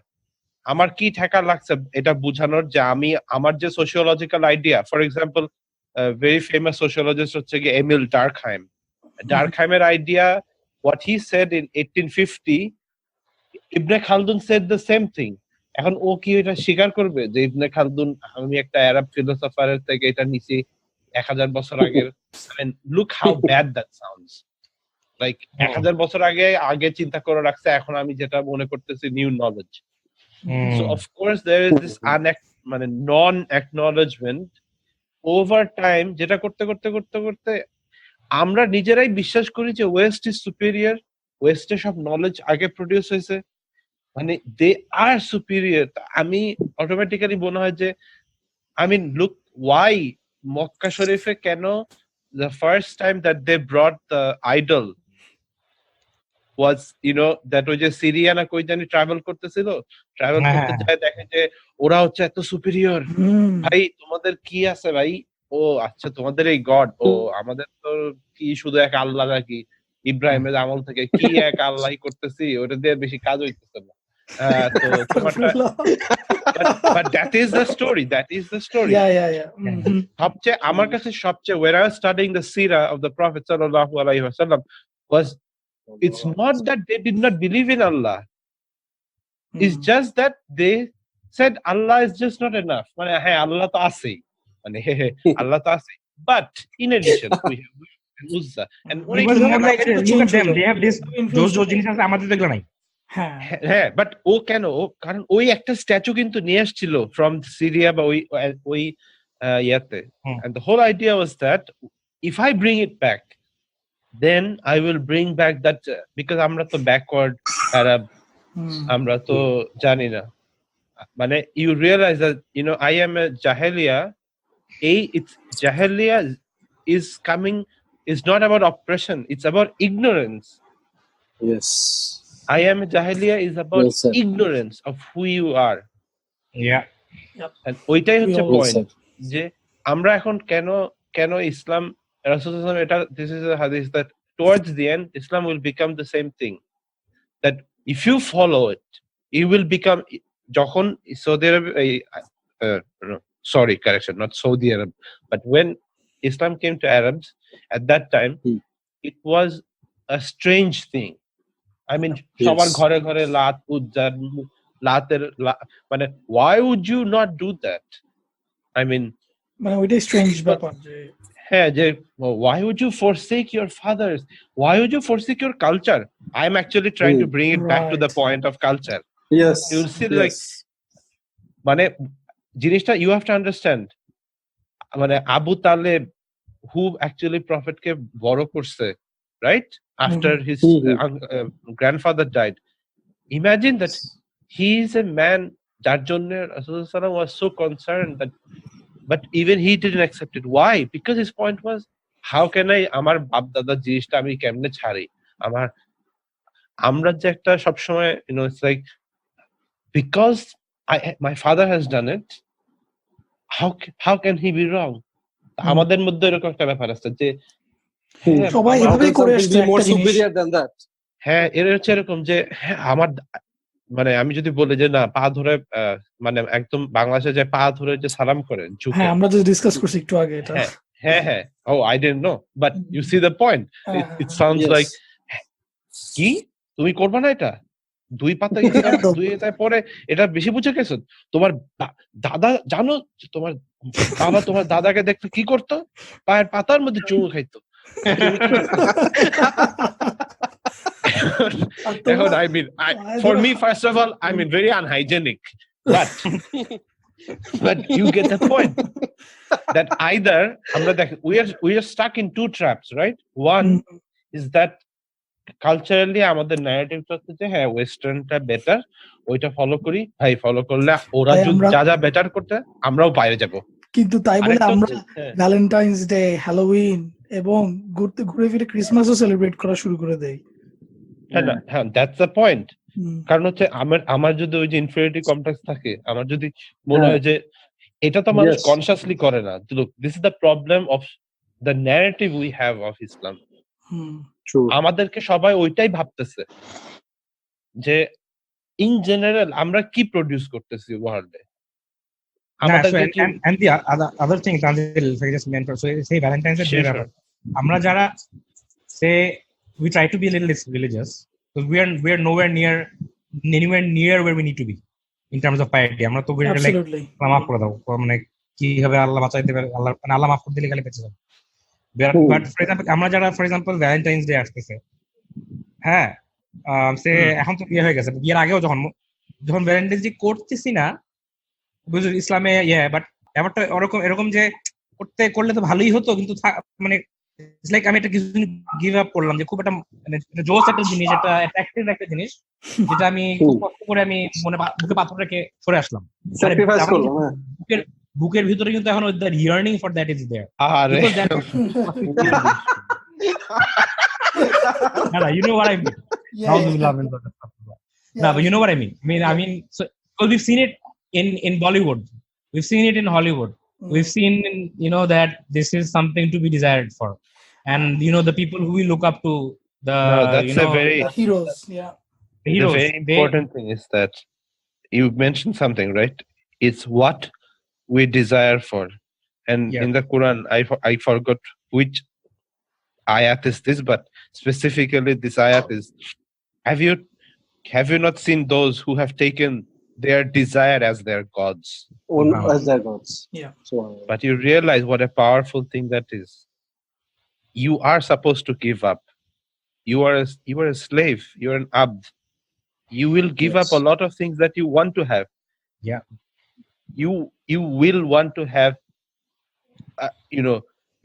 আমার কি ঠেকা লাগছে এটা বুঝানোর যে আমার যে sociological idea, for example very famous sociologist হচ্ছে গিয়ে এমিল ডার্কহাইমের idea, what he said in 1850, Ibn Khaldun said the same thing. এখন ও কি এটা স্বীকার করবে যে ইবনে খালদুন, আমি একটা আরব ফিলোসফারের থেকে এটা নিছি 1000 বছর আগের? Look how bad that sounds like. 1000 বছর আগে চিন্তা করে রাখছে, এখন আমি যেটা মনে করতেছি new knowledge. So of course there is this non-acknowledgement over time, যেটা করতে করতে আমরা নিজেরাই বিশ্বাস করি যে ওয়েস্ট ইজ সুপিরিয়র, ওয়েস্টে সব নলেজ আগে প্রডিউস হয়েছে, দে আর সুপিরিয়র। আমি অটোমেটিক্যালি মনে হয় যে look why মক্কা শরীফে কেন the first time that they brought the idol was that ওই যে সিরিয়া না কই জানি ট্রাভেল করতে যায়, দেখে যে ওরা হচ্ছে এত সুপিরিয়র। ভাই তোমাদের কি আছে ভাই? ও আচ্ছা, তোমাদের এই গড, ও আমাদের তো কি শুধু এক আল্লাহ নাকি? ইব্রাহিমের আমল থেকে কি এক আল্লাহ করতেছি, ওটা দিয়ে বেশি কাজ হইতেছে না। তো তোমারটা, but that is the story. সবচেয়ে আমার কাছে সবচেয়ে, when I was studying the seerah of the Prophet sallallahu alaihi wasallam, was it's not that they did not believe in Allah. It's just that they said Allah is just not enough. মানে হ্যাঁ আল্লাহ তো আছেই, মানে আল্লাহ তো আছেই, but in addition we have Uzza and look at them, they have this those জিনিস আছে আমাদের দেখলে নাই। হ্যাঁ বাট ও কেন, ও কারণ ওই একটা স্ট্যাচু কিন্তু নিয়ে আসছিল ফ্রম সিরিয়া বা ওই ইয়াতে, and the whole idea was that if I bring it back, then I will bring back that because আমরা তো backward Arab, আমরা তো জানি না, মানে you realize that I am a jahiliya, it's jahiliya is coming, it's not about oppression, it's about ignorance. Yes, I am a jahiliya is about ignorance of who you are. Yeah. And ওইটাই হচ্ছে point, যে আমরা এখন কেন ইসলাম, রাসূলুল্লাহ সাল্লাল্লাহু আলাইহি ওয়াসাল্লাম, এটা this is a hadith that towards the end Islam will become the same thing, that if you follow it you will become, যখন Saudi Arabia, sorry correction, not Saudi Arab, but when Islam came to Arabs at that time, it was a strange thing. I mean, সবার ঘরে ঘরে লাত উজ্জার, লাতের মানে why would you not do that? I mean, মানে ওইটাই strange ব্যাপার যে হ্যাঁ, যে why would you forsake your fathers? Why would you forsake your culture? I'm actually trying to bring it back to the point of culture. Yes, you'll see like মানে জিনিসটা you have to understand, মানে Abu Taleb who actually prophet কে বড় করছে, right after his grandfather died, imagine that he is a man যার জন্য রাসূলুল্লাহ সাল্লাল্লাহু আলাইহি ওয়াসাল্লাম was so concerned that, but even he didn't accept it. Why? Because his point was, how can I আমার বাপ দাদার জিনিসটা আমি কেমনে ছাড়ি, আমরা যে একটা সব সময় it's like because my father has done it, how can he be wrong? আমাদের মধ্যে এরকম একটা ব্যাপার আছে যে সবাই এভাবেই করে আসছে একটা জিনিস। হ্যাঁ, এর হচ্ছে এরকম যে আমার, মানে আমি যদি বলি যে না পা ধরে, মানে একদম বাংলাদেশে যে পা ধরে যে সালাম করেন, হ্যাঁ আমরা যে ডিসকাস করছি একটু আগে এটা। হ্যাঁ oh I didn't know, but you see the point, it sounds like কি তুমি করবে না এটা, দুই পাতা দুই এটায় পরে এটা বেশি বুঝে গেছো, তোমার দাদা জানো, তোমার বাবা তোমার দাদাকে দেখতে কি করতো, পায়ের পাতার মধ্যে চুমু খাইতো। এখন I mean, for me first of all I mean very unhygienic, but you get the point that either আমরা দেখ we are stuck in two traps, right? One is that culturally আমাদের ন্যারেটিভটা হচ্ছে যে হ্যাঁ ওয়েস্টার্নটা বেটার, ওইটা ফলো করি, ভাই follow করলে ওরা যা বেটার করতে আমরাও বাইরে যাব, কিন্তু তাই বলে আমরা ভ্যালেন্টাইন্স ডে, হ্যালোউইন এবং ঘুরে ফিরে ক্রিসমাসও সেলিব্রেট করা শুরু করে দেই। হ্যাঁ দ্যাটস দ্য পয়েন্ট। কারণ হচ্ছে আমার যদি ওই যে ইনফিরিয়রিটি কমপ্লেক্স থাকে, আমার যদি মনে হয় যে এটা তো মানুষ কনসিয়াসলি করে না, look this is the problem of the narrative we have of Islam. আমাদেরকে সবাই ওইটাই ভাবতেছে যে ইন জেনারেল আমরা কি প্রডিউস করতেছি ওয়ার্ল্ডে। And the other thing, Tanzil, if I just mention, so say Valentine's Day, আমরা যারা say we try to be a little religious, because we are nowhere near where we need to be in terms of piety. আমরা তো like মাফ করে দাও, মানে কিভাবে আল্লাহ বাঁচাইতে পারে, আল্লাহ মাফ করে দিলে খালি বেঁচে যাবে। But for example, আমরা যারা for example Valentine's Day আসতেছে, হ্যাঁ সে এখন তো বিয়ে হয়ে গেছে, বিয়ের আগেও যখন Valentine's Day করতেছি না বুঝলি ইসলামে, বাট ব্যাপারটা এরকম যে করলে তো ভালোই হতো, কিন্তু মানে ইটস লাইক আমি একটা কিছু গিভ আপ করলাম, যে খুব একটা মানে জোস একটা জিনিস, একটা অ্যাট্রাক্টিভ একটা জিনিস, যেটা আমি খুব কষ্ট করে আমি মনে বুকে পাথর রেখে সরে আসলাম। বুকের ভিতরে কিন্তু এখন the yearning for that is there. You know what I mean? No, but you know what I mean. I mean, so we've seen it in Bollywood, we've seen it in Hollywood, we've seen that this is something to be desired for, and the people who we look up to No, that's you a know, very The heroes, yeah. the the heroes. very important thing is that you mentioned something, right? It's what we desire for. And Yeah. in the Quran, I forgot which ayat is this, but specifically this ayat is, have you not seen those who have taken their desire as their gods? All as their gods. Yeah. So But you realize what a powerful thing that is. You are supposed to give up. You are a slave. You're an abd. You will give up a Yes. lot of things that you want to have. Yeah. You will want to have,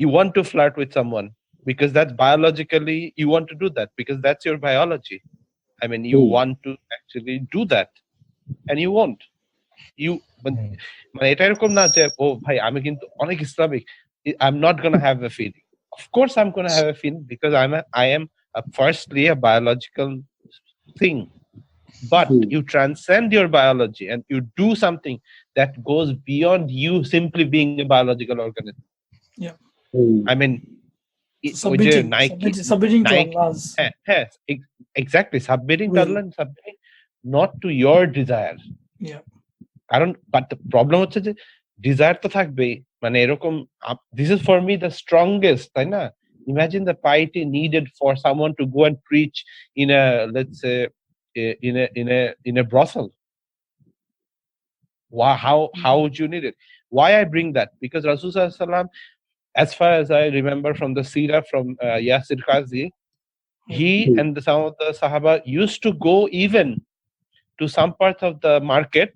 you want to flirt with someone because that's biologically you want to do that because that's your biology. I mean, you want to actually do that, and you won't. মানে এটা এরকম না যে ও ভাই আমি কিন্তু অনেক Islamic, I'm not gonna have a feeling. Of course I'm gonna have a feeling because I am firstly a biological thing, but you transcend your biology and you do something that goes beyond you simply being a biological organism. Yeah. I mean, Submitting to Allah's. Exactly, submitting to Allah and submitting not to your desire. Yeah. কারণ but the problem হচ্ছে যে desire তো থাকবেই, মানে এরকম this is for me the strongest, তাই না? Imagine the piety needed for someone to go and preach in a, let's say, in a brothel. How would you need it? Why I bring that? Because Rasul sallallahu alaihi wasallam, as far as I remember from the seerah from Yasir Qazi, he and some of the Sahaba used to go even to some parts of the market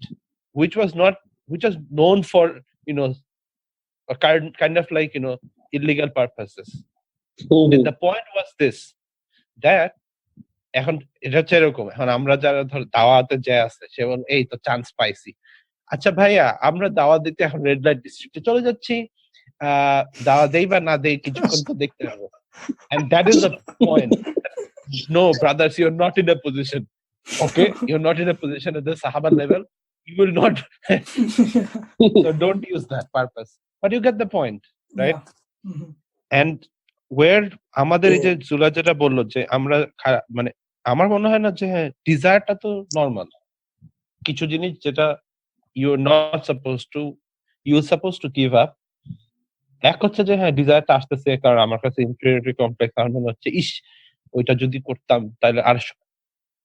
which was known for, a kind of like, illegal purposes. And the point was this, that এখন এটা হচ্ছে এরকম, এখন আমরা যারা ধর দাওয়াতে যায় আছে, সে বল এই তো চান্স পাইছি, আচ্ছা ভাইয়া আমরা দাওয়াত দিতে এখন রেড লাইট ডিস্ট্রিক্টে চলে যাচ্ছি, দাওয়া দেই বা না দেই কিছুক্ষণ তো দেখতে হবে. And that is the point. No, brothers, you're not in a position. Okay, you're not in a position at the Sahaba level. You will not. So don't use that purpose. But you get the point, right? Yeah. And where আমাদের এই যে জুলা যেটা বললো যে আমরা মানে আমার মনে হয় না যে হ্যাঁ ডিজায়ারটা তো নর্মাল কিছু জিনিস যেটা you're not supposed to give up. এক হচ্ছে যে হ্যাঁ ডিজায়ারটা আসতেছে কারণ আমার কাছে ইনফিরিয়রিটি কমপ্লেক্স, আমার মনে হচ্ছে ইস ওইটা যদি করতাম তাহলে আর,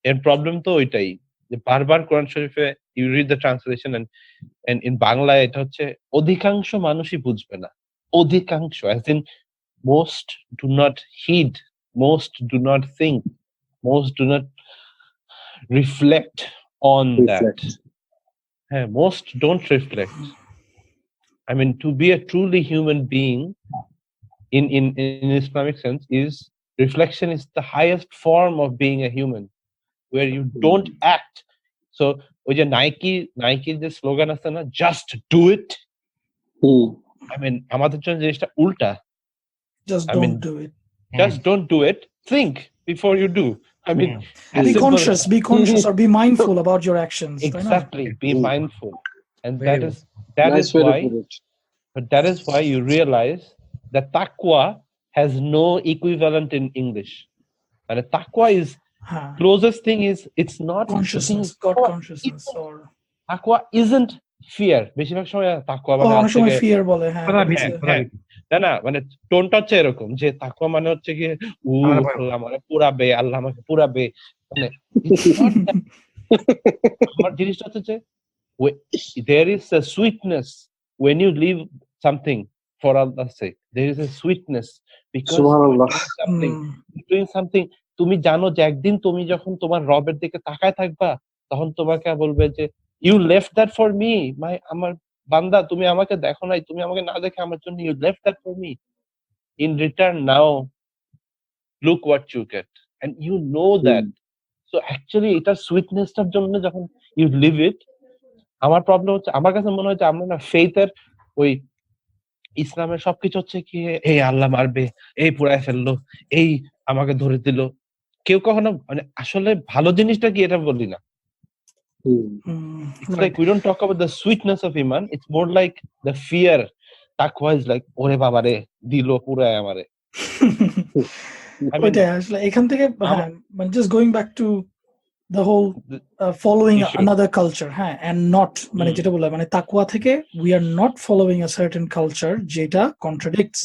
এর প্রবলেম তো ওইটাই যে বারবার কোরআন শরীফে you read the translation and in বাংলায় এটা হচ্ছে অধিকাংশ মানুষই বুঝবে না, অধিকাংশ as in most do not heed, most do not think, most do not reflect on that. Most don't reflect. I mean, to be a truly human being in Islamic sense is reflection is the highest form of being a human, where you don't act. So ওই যে Nike যে slogan আছে না, just do it. I mean, আমাদের জন্য জিনিসটা উল্টা. Just don't do it. Just don't do it. Think before you do. I mean, be conscious or be mindful about your actions. Exactly, be mindful. And nice that is why you realize that taqwa has no equivalent in English. And taqwa is closest thing is it's not consciousness, God consciousness, or taqwa isn't fear. বেশিরভাগ সময় taqwa মানে অনেক সময় fear বলে, না মানে টোনটা হচ্ছে এরকম যে তাকওয়া মানে হচ্ছে কি আল্লাহ আমাকে পুরাবে, আল্লাহ আমাকে পুরাবে, মানে আমার জিনিসটা হচ্ছে there is a sweetness when you leave something for Allah's sake. There is a sweetness because doing something তুমি জানো যে একদিন তুমি যখন তোমার রবের দিকে তাকায় থাকবা তখন তোমাকে বলবে যে you left that for me, আমার বান্দা তুমি আমাকে দেখো নাই, তুমি আমাকে না দেখে আমার জন্য you left that for me. In return now look what you get, and you know that. So actually এটা সুইটনেসটার জন্য যখন you live it, আমার প্রবলেম হচ্ছে আমার কাছে মনে হয় যে আমরা না ফেইথের ওই ইসলামের সবকিছু হচ্ছে কি এই আল্লাহ মারবে, এই পুরায় ফেললো, এই আমাকে ধরে দিল, কেউ কখনো মানে আসলে ভালো জিনিসটা কি এটা বলি না. It's like we don't talk about the sweetness of iman, it's more like the fear. Taqwa is like ore baba re dilo puray amare. I mean, ওইটাই আসলে এখান থেকে হ্যাঁ মানে just going back to the whole following issue. another culture হ্যাঁ and not মানে যেটা বললাম মানে তাকওয়া থেকে we are not following a certain culture যেটা contradicts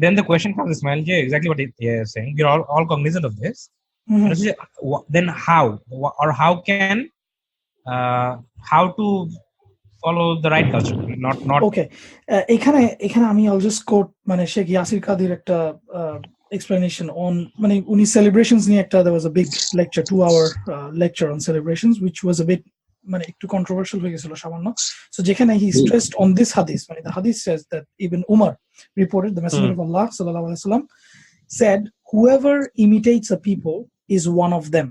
Then the question comes, Ismail, exactly what you're saying. We're all cognizant of this. Mhm. Then how or how can how to follow the right culture? Not ওকে এখানে আমি I'll just quote মানে শেখ ইয়াসির কাদির একটা explanation on মানে উনি celebrations নিয়ে একটা there was a big lecture 2-hour lecture on celebrations which was a bit মানে একটু controversial হয়ে গেছিল সামান্য so যেখানে he stressed on this hadith মানে the hadith says that Ibn Umar reported the messenger of Allah sallallahu alaihi wasallam said whoever imitates a people is one of them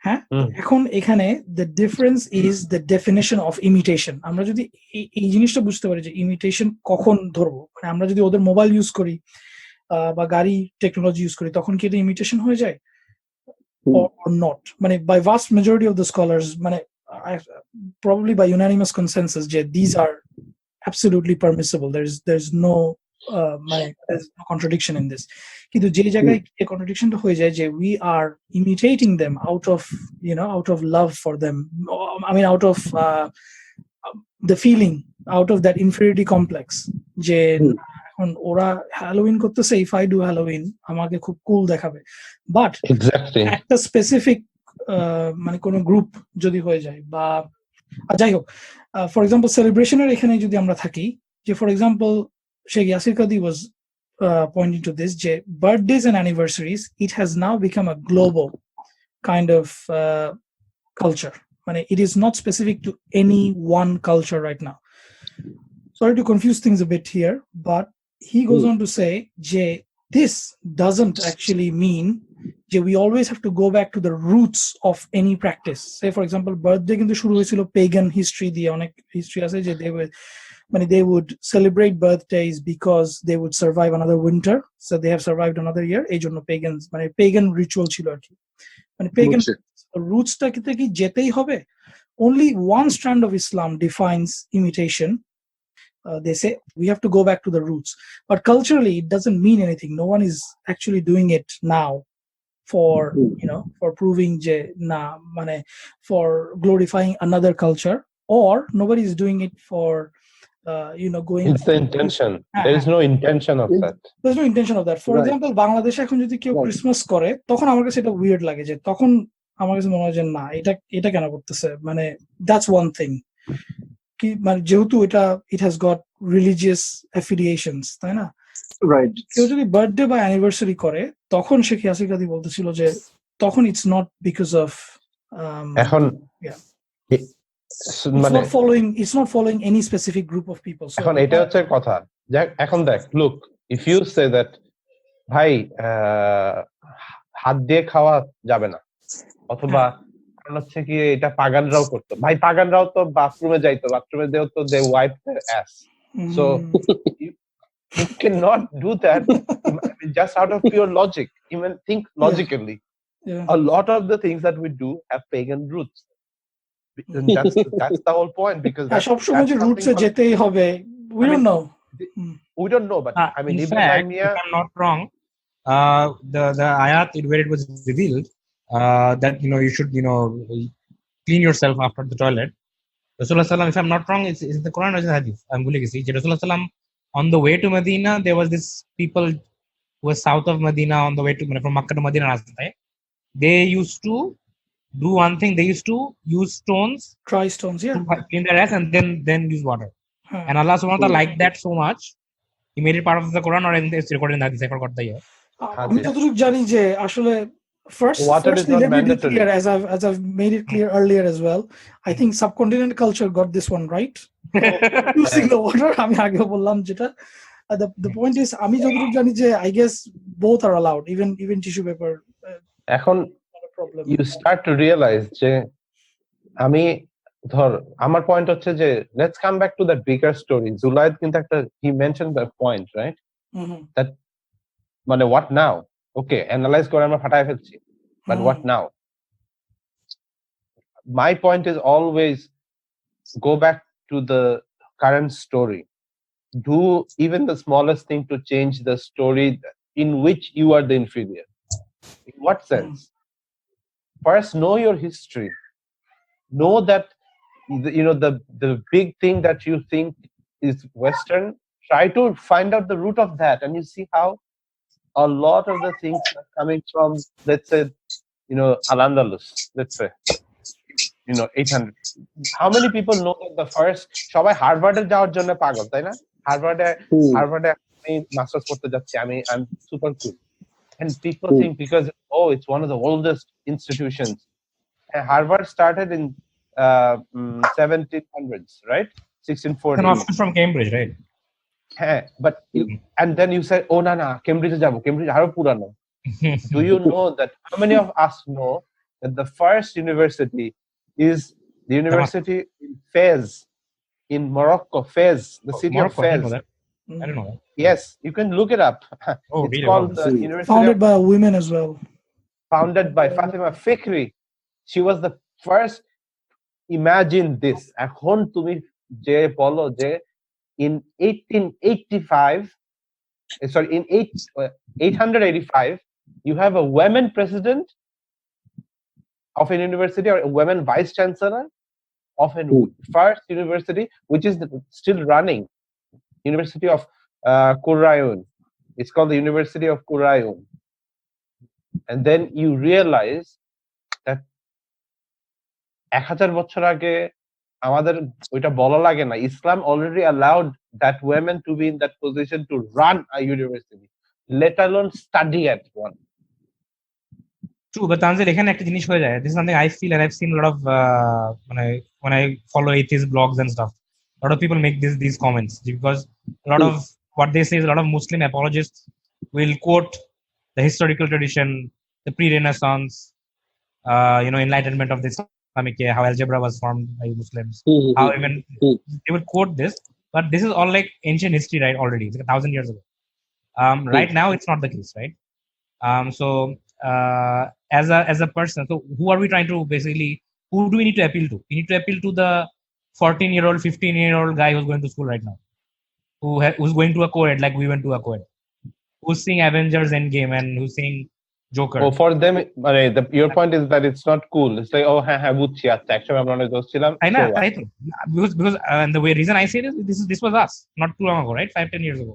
হ্যাঁ এখন এখানে the difference is the definition of imitation আমরা যদি এই জিনিসটা বুঝতে পারি যে imitation কখন ধরবো মানে আমরা যদি ওদের মোবাইল ইউজ করি বা গাড়ি টেকনোলজি ইউজ করি তখন কি এটা imitation হয়ে যায় or not মানে by vast majority of the scholars মানে probably by unanimous consensus যে these are absolutely permissible there's no মানে there's no contradiction in this কিন্তু যে জায়গায় এই contradictionটা হয়ে যায় যে we are imitating them out of love for them I mean out of the feeling out of that inferiority complex যে এখন ওরা হ্যালোউইন করতেছে if I do Halloween আমাকে খুব কুল দেখাবে but exactly একটা স্পেসিফিক মানে কোন গ্রুপ যদি হয়ে যায় বা যাই হোক ফর এক্সাম্পল সেলিব্রেশনের এখানে যদি আমরা থাকি যে for example Sheikh Yasir Qadi was pointing to this যে birthdays and anniversaries it has now become a global kind of culture মানে it is not specific to any one culture right now sorry to confuse things a bit here but he goes on to say যে this doesn't actually mean that we always have to go back to the roots of any practice say for example birthday কিন্তু শুরু হয়েছিল pagan history দিয়ে অনেক history আছে যে they would celebrate birthdays because they would survive another winter so they have survived another year এই জন্য pagans মানে pagan ritual ছিল আর কি মানে pagan roots টা কি যেতেই হবে only one strand of Islam defines imitation they say we have to go back to the roots but culturally it doesn't mean anything no one is actually doing it now for for proving je na mane for glorifying another culture or nobody is doing it for going it's the intention there is no intention of that there's no intention of that for example Bangladesh এখন যদি কেউ Christmas করে তখন আমার কাছে এটা weird লাগে যে তখন আমার কাছে মনে হয় যে না এটা কেন করতেছে মানে that's one thing কি মানে যেহেতু এটা it has got religious affiliations তাই না right কেউ যদি বার্থডে বা অ্যানিভার্সারি করে তখন শেখ ইয়াসির কাদি বলতেছিল যে তখন it's not because of এখন it's not following any specific group of people so এখন এটা হচ্ছে কথা এখন দেখ look if you say that ভাই হাত দিয়ে খাওয়া যাবে না অথবা কারণ হচ্ছে কি এটা পাগানরাও করতো ভাই পাগানরাও তো বাথরুমে যাইতো বাথরুমে দেও তো they wipe their ass so you cannot do that just out of pure logic even think logically a lot of the things that we do have pagan roots and that's the whole point because সব সময় যে roots এ যেতেই হবে we don't know but I mean if I'm not wrong the ayat where it was revealed that you should clean yourself after the toilet Rasulullah sallam if I'm not wrong is the Quran or the hadith I'm bhule gesi je Rasulullah sallam on the way to Medina there was this people who was south of Medina on the way to from Makkah to Medina rasta they used to do one thing they used to use dry stones to clean their ass and then use water and Allah subhanahu wa ta'ala liked that so much he made it part of the Quran or it's recorded in the hadith I forgot the year আমি যতটুকু জানি যে আসলে first let me be clear as I've made it clear earlier as well I think subcontinent culture got this one right using the water আমি আগে বললাম যেটা the point is আমি যতটুকু জানি যে I guess both are allowed even tissue paper এখন you start to realize যে আমি ধর আমার পয়েন্ট হচ্ছে যে let's come back to that bigger story Zulaid কিন্তু একটা he mentioned the point right that মানে what now okay analyze করে আমরা ফাটায় ফেলছি but what now my point is always go back to the current story do even the smallest thing to change the story in which you are the inferior. In what sense? First, know your history. Know that the big thing that you think is Western. Try to find out the root of that, and you see how a lot of the things are coming from, let's say, Al-Andalus, let's say, 800. How many people know that the first সবাই হার্ভার্ডে যাওয়ার জন্য পাগল, তাই না? হার্ভার্ডে আমি masters করতে যাচ্ছি, I'm super cool. And people think because it's one of the oldest institutions. And Harvard started in 1700s, right? 1640. And often from Cambridge, right? But and then you say, oh na Cambridge jabo, Cambridge haro purano. Do you know that how many of us know that the first university is the university in Fez, in Morocco? Fez, the city Morocco, of Fez. I don't know that. Yes, you can look it up. It's really? called Wow. the University Founded by women as well. Founded by Fatima Fikri. She was the first. Imagine this. এখন তুমি যে বলো যে in 885, you have a woman president of an university or a woman vice chancellor of a first university, which is still running, University of Qurayun. It's called the University of Qurayun. And then you realize that 1000 বছর আগে আমাদের ওইটা বলা লাগে না, Islam already allowed that women to be in that position to run a university, let alone study at one. True, but Tanzil, এখানে একটা জিনিস হয়ে যায়. This is something I feel, and I've seen a lot of when I follow atheist blogs and stuff. A lot of people make these comments because a lot of what they say is a lot of Muslim apologists will quote the historical tradition, the pre-Renaissance, enlightenment of the Islamic era, how algebra was formed by Muslims, how even they would quote this, but this is all like ancient history, right? Already, it's like 1,000 years ago. Right now, it's not the case, right? So as a person, so who are we trying to basically? Who do we need to appeal to? We need to appeal to the 14-year-old, 15-year-old guy who's going to school right now, who's going to a co-ed like we went to a co-ed, who's seeing Avengers Endgame and who's seeing Joker. Oh, for them, your point is that it's not cool. It's like, oh, বুঝছি, আচ্ছা, একসময় আমরা অনেক দোস্ত ছিলাম. Because and the reason I say this was us not too long ago, right? 5-10 years ago.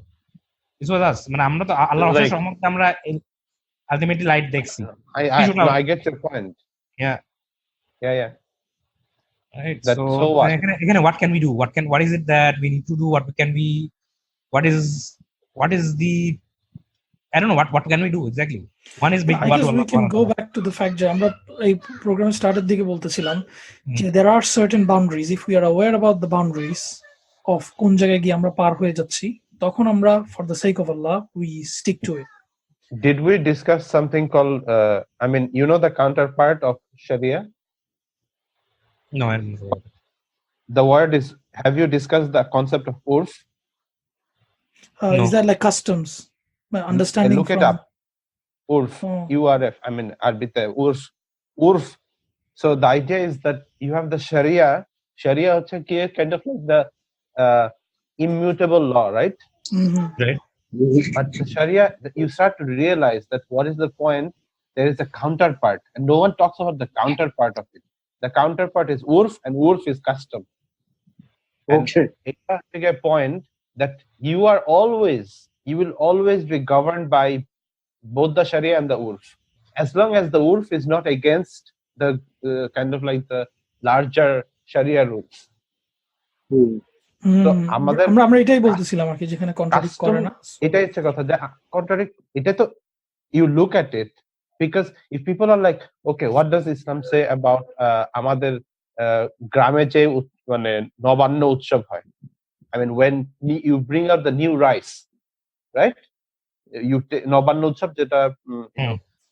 This was us. মানে আমরা তো আল্লাহর অশেষ রহমতে আমরা ultimately light দেখছি. I get your point. Yeah. Right. So what? Again, what can we do? What is it that we need to do? What is the I don't know what can we do exactly. One is big. I guess we can go back to the fact that আমরা এই program started দিকে বলতেছিলাম যে there are certain boundaries. If we are aware about the boundaries of কোন জায়গায় গিয়ে আমরা পার হয়ে যাচ্ছি, তখন আমরা for the sake of Allah we stick to it. Did we discuss something called the counterpart of Sharia? No, I don't know. The word is, have you discussed the concept of urf? No. Is that like customs? Understanding look it up. Urf, URF, Arbite, urf. So the idea is that you have the Sharia হচ্ছে কি kind of like the immutable law, right? Right. But the Sharia, you start to realize that what is the point? There is a counterpart, and no one talks about the counterpart of it. The counterpart is urf, and urf is custom. Okay. It's a point that you will always be governed by both the Sharia and the urf, as long as the urf is not against the kind of like the larger Sharia rules. So আমরা এটাই বলতেছিলাম আর কি, যেখানে contradict করে না, এটাই হচ্ছে কথা যে কন্ট্রাডিক্ট, এটা তো you look at it, because if people are like, okay, what does Islam say about আমাদের গ্রামে যে মানে নবান্ন উৎসব হয়, when you bring out the new rice, right? Nabanna উৎসব যেটা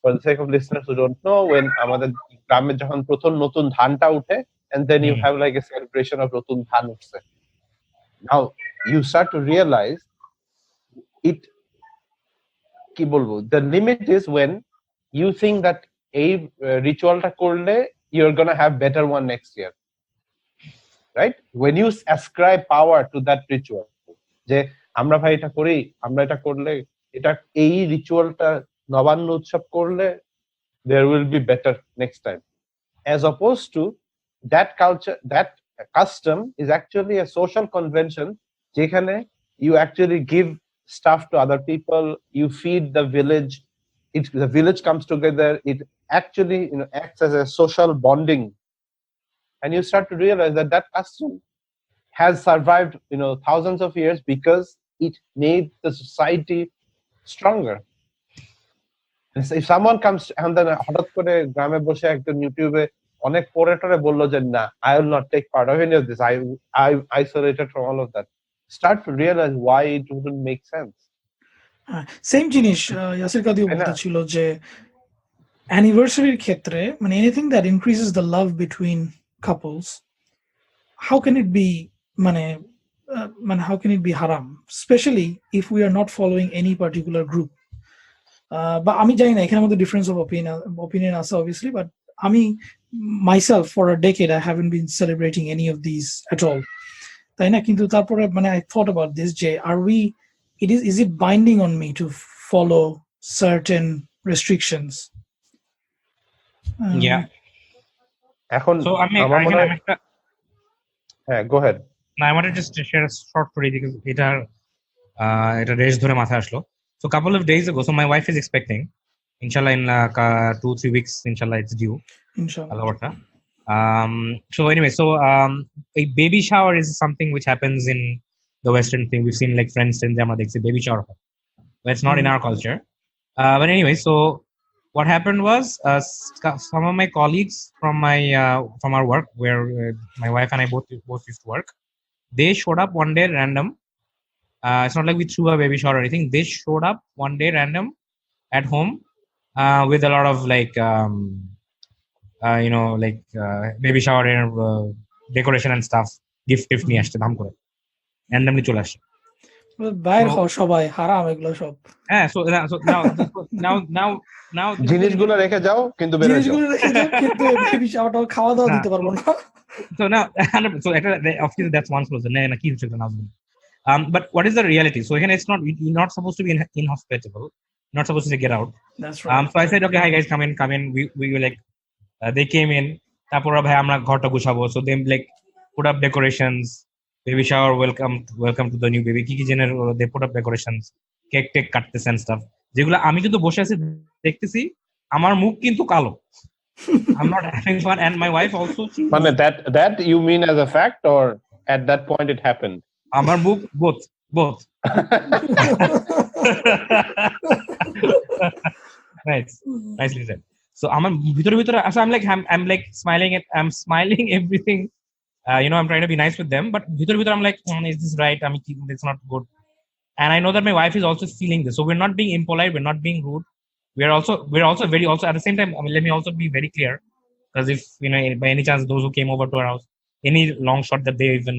for the sake of listeners who don't know, when আমাদের গ্রামে যখন প্রথম নতুন ধানটা উঠে, and then you have like a celebration of নতুন ধান উঠছে. Now you start to realize it, কি বলবো, the limit is when you think that এই রিচুয়ালটা করলে you're gonna have better one next year, right? When you ascribe power to that ritual, যে আমরা ভাই এটা করি, আমরা এটা করলে এটা এই রিচুয়ালটা নবান্ন উৎসব করলে there will be better next time, as opposed to that culture, that custom is actually a social convention যেখানে you actually give stuff to other people, you feed the village, the village comes together, it actually acts as a social bonding, and you start to realize that that custom has survived thousands of years because it made the society stronger. If someone comes and then হঠাৎ করে গ্রামে বসে একজন ইউটিউবে অনেক পড়ে বললো যে না, I will not take part of any of this, I isolated from all of that, start to realize why it wouldn't make sense. Same জিনিস ইয়াসির কাদিও বলতেছিল যে অ্যানিভার্সারির ক্ষেত্রে মানে anything that increases the love between couples, how can it be মানে how can it be haram, especially if we are not following any particular group? But আমি জানি না এখানের মধ্যে ডিফারেন্স অফ opinion আছে obviously, but আমি myself for a decade I haven't been celebrating any of these at all, তাই না? কিন্তু তারপরে মানে I thought about this, যে is it binding on me to follow certain restrictions? Yeah. এখন So go ahead. I wanted just to share a short story because এটা রেশ ধরে মাথায় আসলো. So a couple of days ago, so my wife is expecting, inshallah in 2-3 weeks, inshallah it's due. Inshallah. So anyway, a baby shower is something which happens in the Western thing. We've seen like friends and them, they say baby shower, but it's not in our culture. But anyway, so what happened was some of my colleagues from our work, where my wife and I both used to work, they showed up one day random. It's not like we threw a baby shower or anything. They showed up one day random at home with a lot of like baby shower decoration and stuff, gift নিয়ে আসছে দাম করে, randomly চলে আসছে। বাইরে হও সবাই, হারাম এগুলো সব। হ্যাঁ, so now জিনিসগুলো রেখে যাও কিন্তু বের হয়ে যাও, কিন্তু বেবি শাওয়ারটা খাওয়া দাওয়া দিতে পারবো না। So now obviously that's one solution. না কি হচ্ছে না। But what is the reality? So again, you're not supposed to be inhospitable. You're not supposed to say get out. That's right. So I said, okay, hi guys, come in. We were like, they came in. Tapora bhai amra ghorta gushabo. So they like put up decorations, baby shower, welcome to the new baby. Kiki jener they put up decorations, cake কাটতেছে and stuff. যেগুলো আমি কিন্তু বসে আছি দেখতেছি, আমার মুখ কিন্তু কালো। I'm not having fun, and my wife also. মানে that you mean as a fact, or at that point it happened? আমার মুখ both nicely said. So আমার ভিতরে so I'm like smiling everything, I'm trying to be nice with them, but ভিতরে I'm like, is this right? It's not good. And I know that my wife is also feeling this, so we're not being impolite, we're not being rude, we're also very also at the same time, let me also be very clear, because if by any chance those who came over to our house, any long shot that they even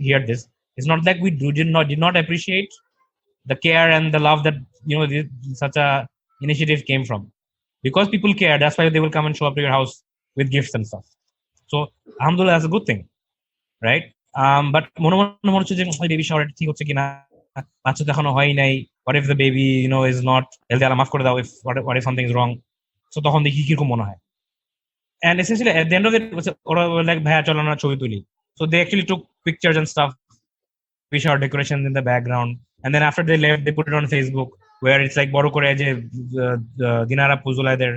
hear this, it's not like we did not appreciate the care and the love that such a initiative came from, because people care. That's why they will come and show up to your house with gifts and stuff. So alhamdulillah, that's a good thing, right? But মনে হচ্ছে যে baby shower ঠিক হচ্ছে কিনা, বাচ্চা দেখানো হয় নাই, what if the baby is not healthy, আল্লাহ মাফ করে দাও, what if something is wrong, so তখন দেখি কিরকম মনে হয়। And essentially at the end of it, ওরা like ভাইয়া চলো না ছবি তুলি, so they actually took pictures and stuff, baby shower decorations in the background, and then after they left, they put it on Facebook, where it's like বড় করে যে দিনারা পুজুলাদের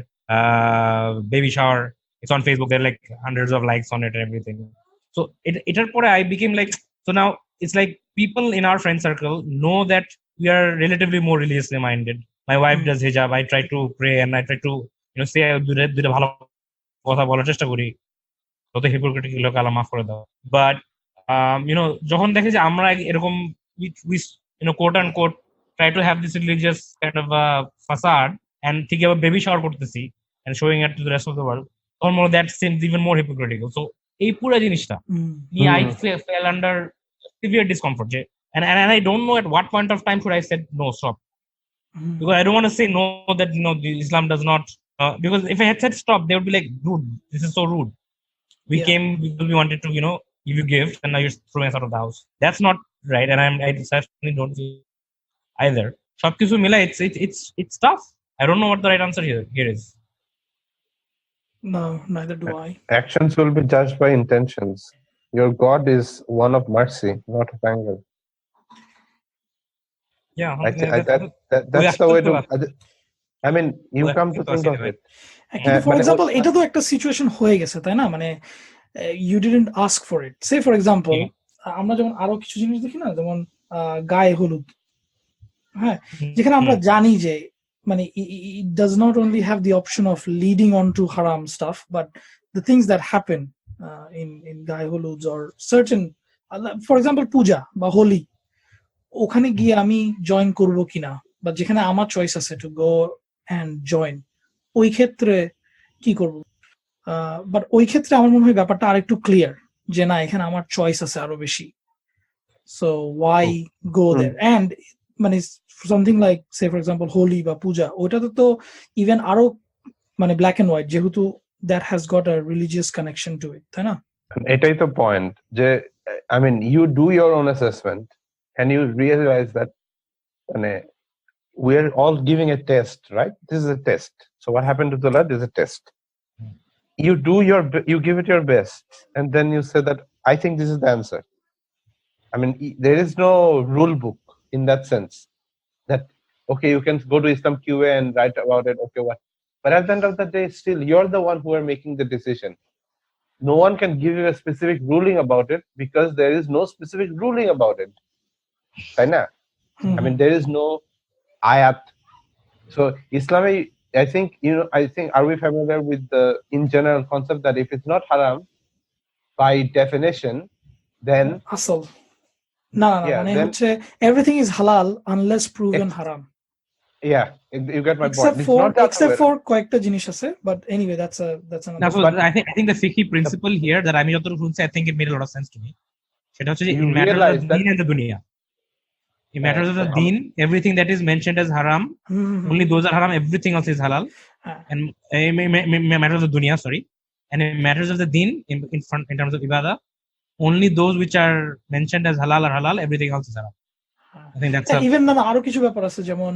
baby shower, it's on Facebook, there are like hundreds of likes on it and everything. So etar pore I became like, so now it's like people in our friend circle know that we are relatively more religiously minded. My wife does hijab, I try to pray, and I try to say দুইটা ভালো কথা বলার চেষ্টা করি, তত hypocritic লোক আল্লাহ মাফ করে দাও। But যখন দেখে যে আমরা এরকম we quote unquote try to have this religious kind of facade and think about baby shower করতেছি and showing it to the rest of the world, almost that seems even more hypocritical. So এই পুরো জিনিসটা I fell under severe discomfort, and I don't know at what point of time should I said no, stop, because I don't want to say no, that Islam does not, because if I had said stop, they would be like, dude, this is so rude. We came because we wanted to give you gifts, and now you're throwing us out of the house. That's not right, and I certainly don't feel either. সবকিছু মিলা it's tough. I don't know what the right answer here is. No, neither do I. Actions will be judged by intentions. Your God is one of mercy, not of anger. Yeah, That's the way to. I mean, you come to think of it. কিন্তু for মানে example এটা তো একটা situation হয়ে গেছে তাই না, মানে you didn't ask for it. Say for example আমরা যেমন আরো কিছু জিনিস দেখি না, যেমন গায়ে হলুদ, হ্যাঁ, যেখানে আমরা জানি যে মানে it does not only have the option of leading on to haram stuff, but the things that happen in গায়ে হলুদ or certain, for example পূজা বা হোলি, ওখানে গিয়ে আমি জয়েন করব কিনা, বা যেখানে আমার চয়েস আছে টু গো অ্যান্ড জয়েন, ওই ক্ষেত্রে কি করব। বাট ওই ক্ষেত্রে আমার মনে হয় ব্যাপারটা আরেকটু ক্লিয়ার যে না, এখানে আমার চয়েস আছে আরো বেশি, so why go there. And মানে something like say for example Holi বা পূজা, ওইটাতে তো ইভেন আরো মানে ব্ল্যাক এন্ড হোয়াইট, যেহেতু that has got a religious connection to it, তাই না? এটাই তো পয়েন্ট যে I mean you do your own assessment and you realize that মানে we're all giving a test, right? This is a test. So what happened to the Lord is a test. You give it your best, and then you say that I think this is the answer. I mean, there is no rule book in that sense that okay, you can go to Islam QA and write about it. Okay, what? But at the end of the day, still you're the one who are making the decision. No one can give you a specific ruling about it because there is no specific ruling about it. Right now, I mean, there is no ayat. So Islami, I think are we familiar with the in general concept that if it's not haram by definition, then আসল না মানে হচ্ছে everything is halal unless proven haram. Yeah, you get my point. It's not except for কয়েকটা জিনিস আছে, but anyway that's another. But I think the fiqhi principle here that আমি যতটুকু শুনছি, I think it made a lot of sense to me. সেটা হচ্ছে যে in matters of deen and the dunya. In matters of the deen, everything that is mentioned as haram, only those are haram, everything else is halal. And in matters of the dunya, sorry. And in matters of the deen, in terms of ibadah, only those which are mentioned as halal are halal, everything else is haram. I think that's even না আরো কিছু ব্যাপার আছে, যেমন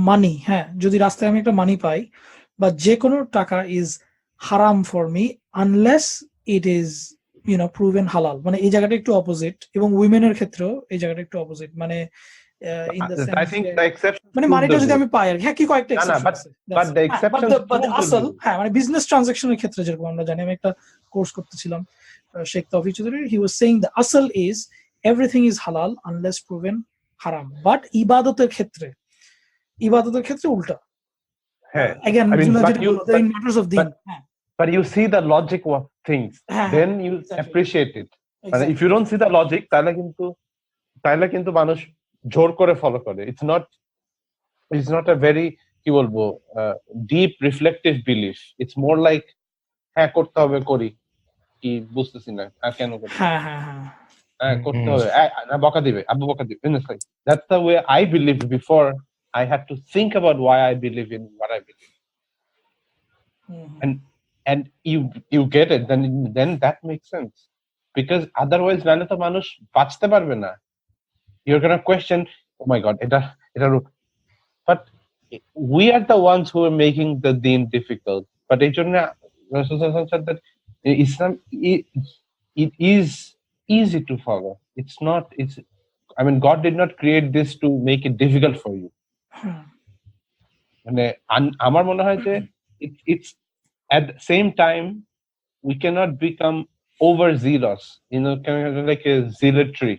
মানি, হ্যাঁ, যদি রাস্তায় আমি একটা মানি পাই বা যে কোনো টাকা ইজ হারাম for me unless it is proven হালাল, মানে এই জায়গাটা একটু অপোজিট, এবং উইমেনের ক্ষেত্রেও এই জায়গাটা একটু অপোজিট, মানে I think the exception মানে মানিটা যদি আমি পাই আর হ্যাঁ, কি কয়েকটা এক্সেপশন আছে, but the exception আসল, হ্যাঁ, মানে বিজনেস ট্রানজাকশনের ক্ষেত্রে যেরকম আমরা জানি, আমি একটা কোর্স করতেছিলাম শেখ তৌফিক চৌধুরী, হি ওয়াজ সেইং দ্য আসল is everything is halal unless proven haram, but ইবাদতের ক্ষেত্রে উল্টা। Again, in matters of deen, but you see the logic of things, then you appreciate it. And if you don't see the logic, তাহলে কিন্তু মানুষ জোর করে follow করে। It's not a very কি বলবো deep reflective belief. It's more like হ্যাঁ করতে হবে, করি, কি বুঝতেছি না আর কেন করি, করতে হবে, বকা দিবে, আব্বু বকা দিবে। That's the way I believed before I had to think about why I believe in what I believe. And you get it, then that makes sense, because otherwise নালে তো মানুষ বাঁচতে পারবে না। You're gonna question, oh my god, এটা but we are the ones who are making the deen difficult. But এই জন্য Rasulullah said that Islam, it is easy to follow. I mean, God did not create this to make it difficult for you. মানে আমার মনে হয় যে it's at the same time we cannot become overzealous, kind of like a zealotry,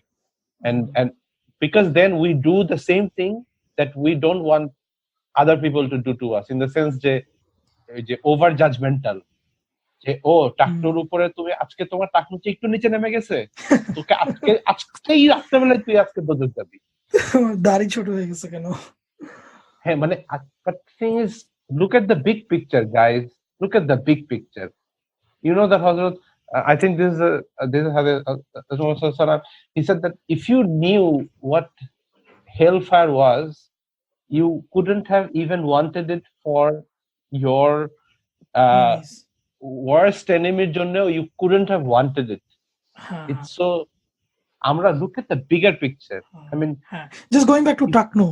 and because then we do the same thing that we don't want other people to do to us, in the sense যে over judgmental, যে ও টাকনুর উপরে তুমি আজকে তোমার টাকনু একটু নিচে নেমে গেছে, তোকে আজকেই রাত্রেবেলায় তুই আজকে দোজক যাবি, দাড়ি ছোট হয়ে গেছে কেন। হ্যাঁ মানে but thing is, look at the big picture, guys. Look at the big picture. You know that Hazrat, I think this is he said that if you knew what hellfire was, you couldn't have even wanted it for your worst enemy's জন্য, you couldn't have wanted it. It's so আমরা look at the bigger picture. I mean, just going back to Taknu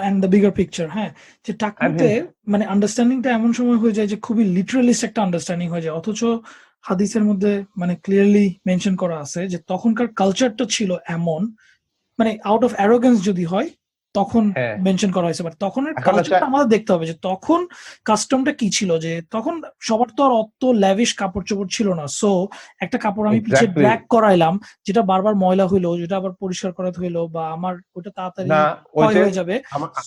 and the bigger picture, হ্যাঁ, যে টাকনুতে মানে আন্ডারস্ট্যান্ডিংটা এমন সময় হয়ে যায় যে খুবই লিটারালিস্ট একটা আন্ডারস্ট্যান্ডিং হয়ে যায়, অথচ হাদিসের মধ্যে মানে ক্লিয়ারলি মেনশন করা আছে যে তখনকার কালচারটা ছিল এমন, মানে আউট অফ অ্যারোগেন্স যদি হয় তখন মেনশন করা হয়েছে, বাট তখনের কালচারটা আমাদের দেখতে হবে যে তখন কাস্টমটা কি ছিল, যে তখন সবার তো আর অত ল্যাভিশ কাপড় চোপড় ছিল না। সো একটা কাপড় আমি পিছে ড্র্যাগ করাইলাম, যেটা বারবার ময়লা হইলো, যেটা আবার পরিষ্কার করাতে হইলো, বা আমার ওটা তাড়াতাড়ি ক্ষয় হয়ে যাবে,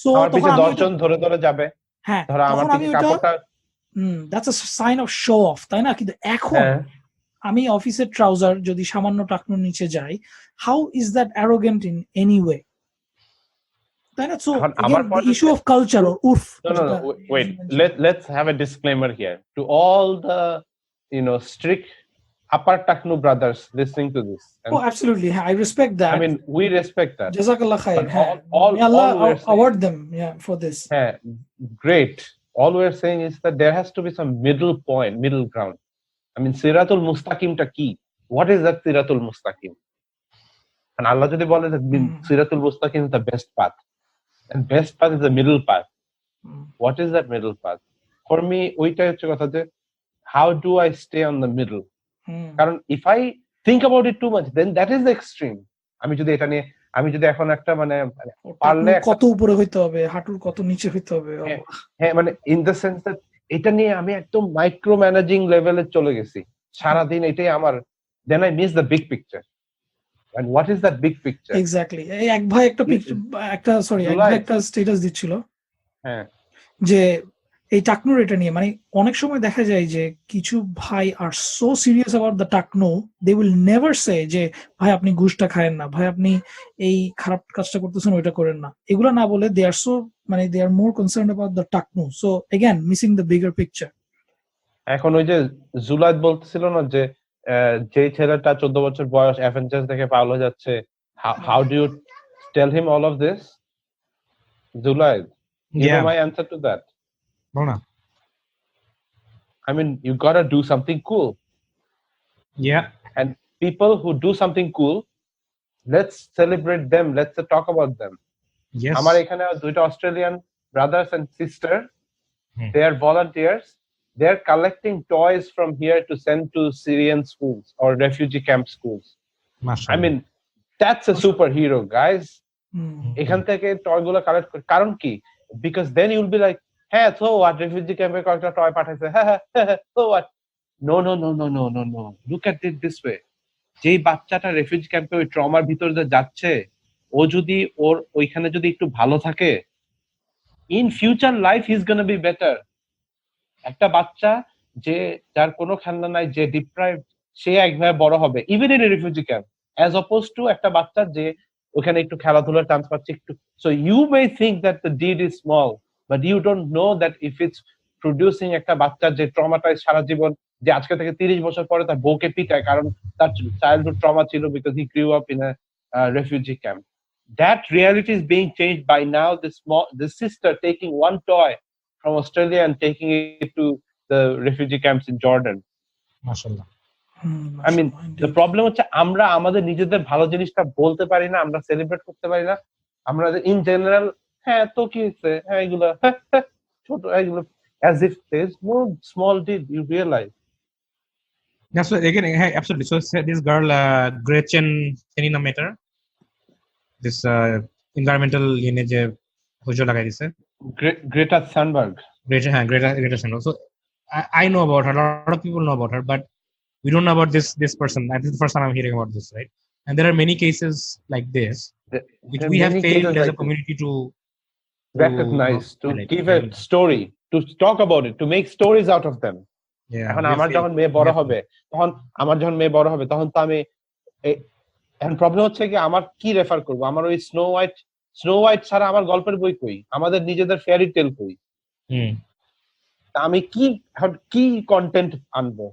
সো তখন আমি 10 জন ধরে ধরে যাবে, হ্যাঁ, ধরো আমার পিছে কাপড়টা that's a sign of show off, তাই না? কিন্তু এখন আমি অফিসের ট্রাউজার যদি সামান্য টাকনুর নিচে যাই, how is that arrogant in any way? So again, the issue of culture or oof. No, wait. Let's have a disclaimer here to all the strict upper Taknu brothers listening to this. Oh, absolutely. I respect that. I mean, we respect that. Jazakallah khair. May Allah award them, for this. Great. All we're saying is that there has to be some middle ground. I mean, Siratul Mustaqim ta ki? What is that Siratul Mustaqim? And Allah jodi bole that Siratul Mustaqim is the best path. And best path is the middle path. What is that middle path? For me, ওইটাই হচ্ছে কথা যে how do I stay on the middle? কারণ if I think about it too much, then that is the extreme. আমি যদি এখন একটা মানে পারলে কত উপরে হইতে হবে, হাঁটুর কত নিচে হইতে হবে, হ্যাঁ মানে in the sense that এটা নিয়ে আমি একদম মাইক্রো ম্যানেজিং লেভেলে চলে গেছি সারাদিন, এটাই আমার, then I miss the big picture. And what is that big picture? Exactly. এক ভাই একটা স্ট্যাটাস দিচ্ছিল যে এই টাকনুর এটা নিয়ে, মানে অনেক সময় দেখা যায় যে কিছু ভাই আর so serious about the taknu, they will never say যে ভাই আপনি ঘুষটা খায়েন না, ভাই আপনি এই খারাপ কাজটা করতেছেন ওইটা করেন না, এগুলো না বলে দে আর সো মানে they are more concerned about the taknu. So again missing the bigger picture. এখন ওই যে জুলাইদ বলতেছিল না যে যে ছেলেটা 14 বছর বয়স অ্যাভেঞ্জার্স দেখে পাগল হয়ে যাচ্ছে, how do you tell him all of this? Zulaid, you know my answer to that? No. I mean, you gotta do something cool. Yeah. And people who do something cool, let's celebrate them, let's talk about them. Yes. আমার এখানে দুইটা Australian brothers and sister, they are volunteers. They're collecting toys from here to send to Syrian schools or refugee camp schools. I mean, that's a superhero, guys. এখান থেকে toy গুলো collect করে, কারণ কি? Because then you'll be like, হ্যাঁ so what, refugee camp এ কয়েকটা toy পাঠাইছে, হ্যাঁ so what? No. Look at it this way. যেই বাচ্চাটা রেফিউজি ক্যাম্পে ওই ট্রমার ভিতর দিয়ে যাচ্ছে, ও যদি ওর ওইখানে যদি একটু ভালো থাকে, in future life he's gonna be better. একটা বাচ্চা যে যার কোনো খেলনা নাই, যে ডিপ্রাইভড, সে একভাবে বড় হবে even in refugee camp, as oppose to একটা বাচ্চা যে ওখানে একটু খেলাধুলার চান্স পাচ্ছে একটু। So you may think that the deed is small, but you don't know that if it's producing একটা বাচ্চা যে ট্রমাটাইজ সারা জীবন, যে আজকে থেকে 30 বছর পরে তার বউকে পিটায় কারণ তার চাইল্ডহুড ট্রমা ছিল because he grew up in a refugee camp. That reality is being changed by now. This sister taking one toy from Australia and taking it to the refugee camps in Jordan. MashaAllah. I mean, the problem হচ্ছে আমরা আমাদের নিজেদের ভালো জিনিসটা বলতে পারি না, আমরা সেলিব্রেট করতে পারি না, আমরা in general হ্যাঁ তো কি হচ্ছে, হ্যাঁ এগুলো ছোট এগুলো, as if there is no small deed, you realize. Yeah, so again, absolutely. So this girl, Gretchen Seninameter, this environmental যে হুজুর লাগাই দিছে, Greta Thunberg. Greta Thunberg. So I know about her. A lot of people know about her, but we don't know about this person. I think the first time I'm hearing about this, right? And there are many cases like this, which we have failed as a community to recognize, to give a story, to talk about it, to make stories out of them. এখন আমার যখন মেয়ে বড় হবে তখন তো আমি এখন প্রবলেম হচ্ছে কি আমার কি রেফার করব, আমার ওই স্নো হোয়াইট ছাড়া আমার গল্পের বই কই, আমাদের নিজেদের ফেয়ারি টেল কই, আমি কি কন্টেন্ট আনবো?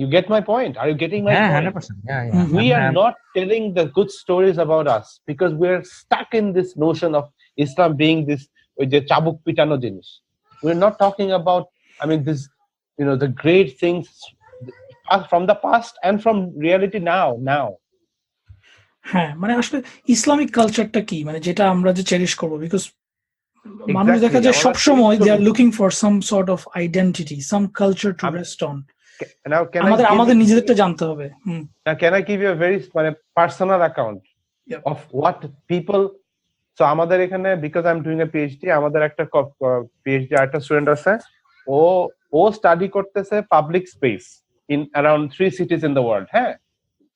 You get my point? Are you getting my point? 100%. Yeah. We are not telling the good stories about us because we're stuck in this notion of Islam being this যে চাবুক পিটানো জিনিস. We're not talking about, I mean, this, the great things from the past and from reality now. হ্যাঁ মানে আসলে Islamic কালচারটা কি, মানে যেটা আমরা যে চেরিশ করবো, বিকজ মানুষ দেখা যায় সব সময় they are looking for some sort of identity, some culture to rest on. আমাদের নিজেদেরটা জানতে হবে। Now, can I give you a very personal account of what people? So, আমাদের এখানে, because I'm doing a PhD, আমাদের একটা PhD একটা student আছে, ও স্টাডি করতেছে public space in around 3 cities in the world. হ্যাঁ,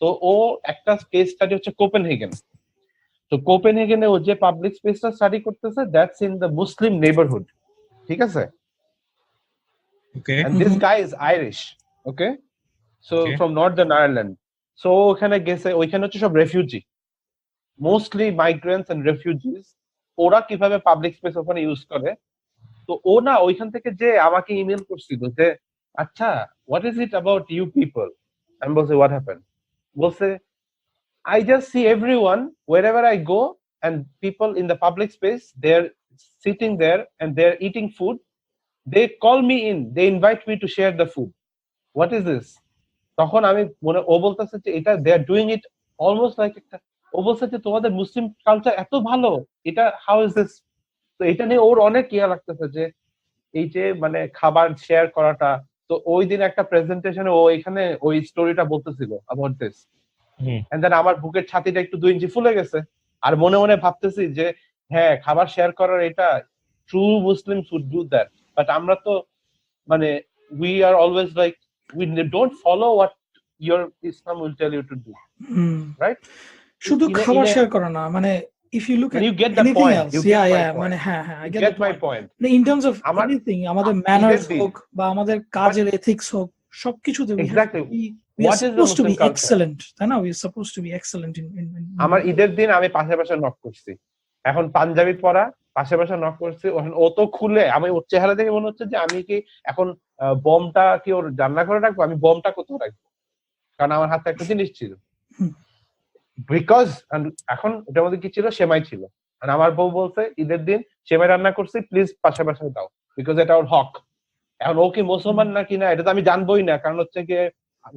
তো ও একটা কেস স্টাডি হচ্ছে কোপেনহেগেন। তো কোপেনহেগেনে ও যে পাবলিক স্পেসটা স্টাডি করতেছে, that's in the Muslim neighbourhood, ঠিক আছে? Okay. And this guy is Irish, okay? So from Northern Ireland. So ওখানে গেছে, ওইখানে হচ্ছে সব refugee, mostly migrants and refugees. ওরা কিভাবে পাবলিক স্পেস ওখানে ইউজ করে, তো ও না ওইখান থেকে যে আমাকে ইমেল করছিল যে আচ্ছা what is it about you people. আমি বলছি হোয়াট হ্যাপেন? বলছে I just see everyone wherever I go, and people in the public space, they're sitting there and they're eating food. They call me in, they invite me to share the food. What is this? তখন আমি ও বলতেছে যে এটা they are doing it almost like একটা, ও বলছে যে তোমাদের মুসলিম culture এত ভালো, এটা how is this? তো এটা নিয়ে ওর অনেক ইয়া লাগতেছে যে এই যে মানে খাবার শেয়ার করাটা। তো ওই দিন একটা প্রেজেন্টেশনে ও এখানে ওই স্টোরিটা বলতেছিল about this. And then আমার বুকের ছাতিটা একটু 2 ইঞ্চি ফুলে গেছে, আর মনে মনে ভাবতেছি যে হ্যাঁ খাবার শেয়ার করার এটা true Muslim should do that. But আমরা তো মানে we are always like we don't follow what your Islam will tell you to do, right? শুধু খাবার শেয়ার করা না, মানে if you look at you get the anything point, else, you get my yeah point. মানে হ্যাঁ I get my point. in terms of anything, আমাদের manners হোক বা আমাদের কাজের এথিক্স হোক, সবকিছুতে exactly we are supposed to be excellent, তাই না? we are supposed to be excellent in আমার ঈদের দিন আমি পাশে নক করছি, এখন পাঞ্জাবি পরা পাশে নক করছি, ও তো খুলে আমি ওর চেহারা দেখে মনে হচ্ছে যে আমি কি এখন বমটা কি ওর জানলা করে রাখবো, আমি বমটা কোথাও রাখবো, কারণ আমার হাতে একটা জিনিস ছিল। বিকজ এখন ওটার মধ্যে কি ছিল, সেমাই ছিল, আর আমার বউ বলছে ঈদের দিন সেমাই রান্না করছি, প্লিজ পাশে দাও, বিকজ এটা ওর হক। এখন ও কি মুসলমান না কিনা এটা তো আমি জানবোই না, কারণ হচ্ছে গিয়ে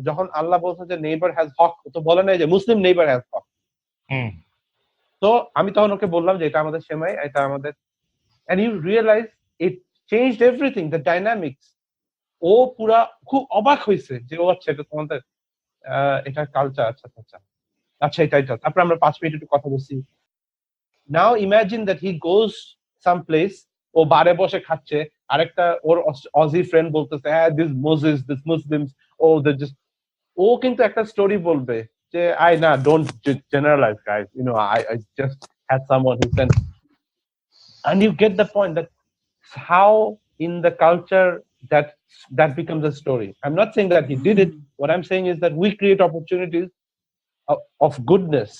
যখন আল্লাহ বলছে যে নেইবার হ্যাজ হক, তো বলে নাই যে মুসলিম নেইবার হ্যাজ হক। তো আমি তখন ওকে বললাম যে এটা আমাদের সেমাই, এটা আমাদের, and you realize it changed everything, the dynamics. ও পুরা খুব অবাক হয়েছে যে ও আচ্ছা এটা তোমাদের এটা কালচার, আচ্ছা আচ্ছা আচ্ছা এটাই। তারপরে আমরা 5 মিনিট একটু কথা বলছি। Now imagine that he goes some place, ও বারে বসে খাচ্ছে, আরেকটা ওর অজি ফ্রেন্ড বলতেছে হ্যাঁ দিস মোজেস দিস মুসলিমস, ও দে জাস্ট, ও কিন্তু একটা স্টোরি বলবে যে আই না don't generalize guys, you know I just had someone who sent, and you get the point that how in the culture that becomes a story. I'm not saying that he did it. What I'm saying is that we create opportunities of goodness,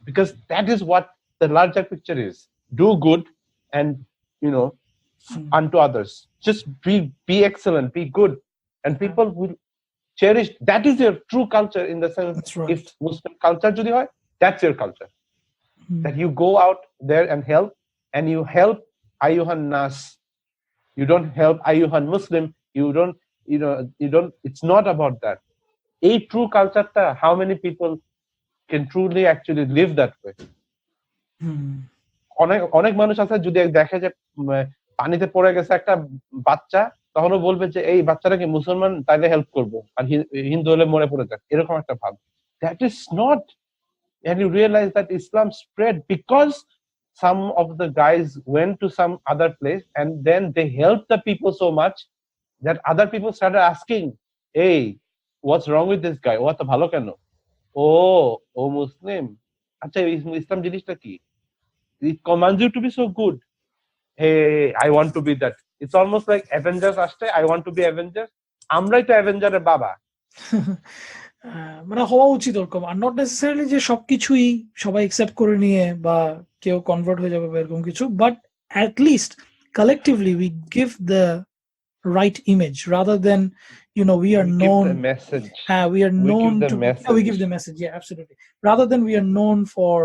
because that is what the larger picture is. Do good and you know unto others, just be excellent, be good, and people will cherish. That is your true culture, in the sense right. If Muslim culture jodi hoy, that's your culture, that you go out there and help, and you help ayuhan nas, you don't help ayuhan Muslim, you don't it's not about that. A true culture ta, how many people can truly actually live that way? অনেক মানুষ আছে যদি দেখে যে পানিতে পড়ে গেছে একটা বাচ্চা, তখনও বলবে যে এই বাচ্চাটা কি মুসলমান, তাইলে হেল্প করবো, আর হিন্দু হলে মরে পড়ে যাক, এরকম একটা ভাব। That is not, and you realize that Islam spread because some of the guys went to some other place and then they helped the people so much that other people started asking, hey, what's wrong with this guy? What bhalo keno? Oh Muslim, acha Islam jinishta ki, it commands you to be so good. Hey, I want to be that. It's almost like Avengers ashte, I want to be Avengers, আমরাই তো Avenger এর বাবা। মানে হওয়া উচিত ওরকম, are not necessarily যে সবকিছুই সবাই একসেপ্ট করে নিয়ে বা কেউ কনভার্ট হয়ে যাবে এরকম কিছু, but at least collectively we give the right image rather than we are known, give the message. We are known to we give the message, yeah, absolutely, rather than we are known for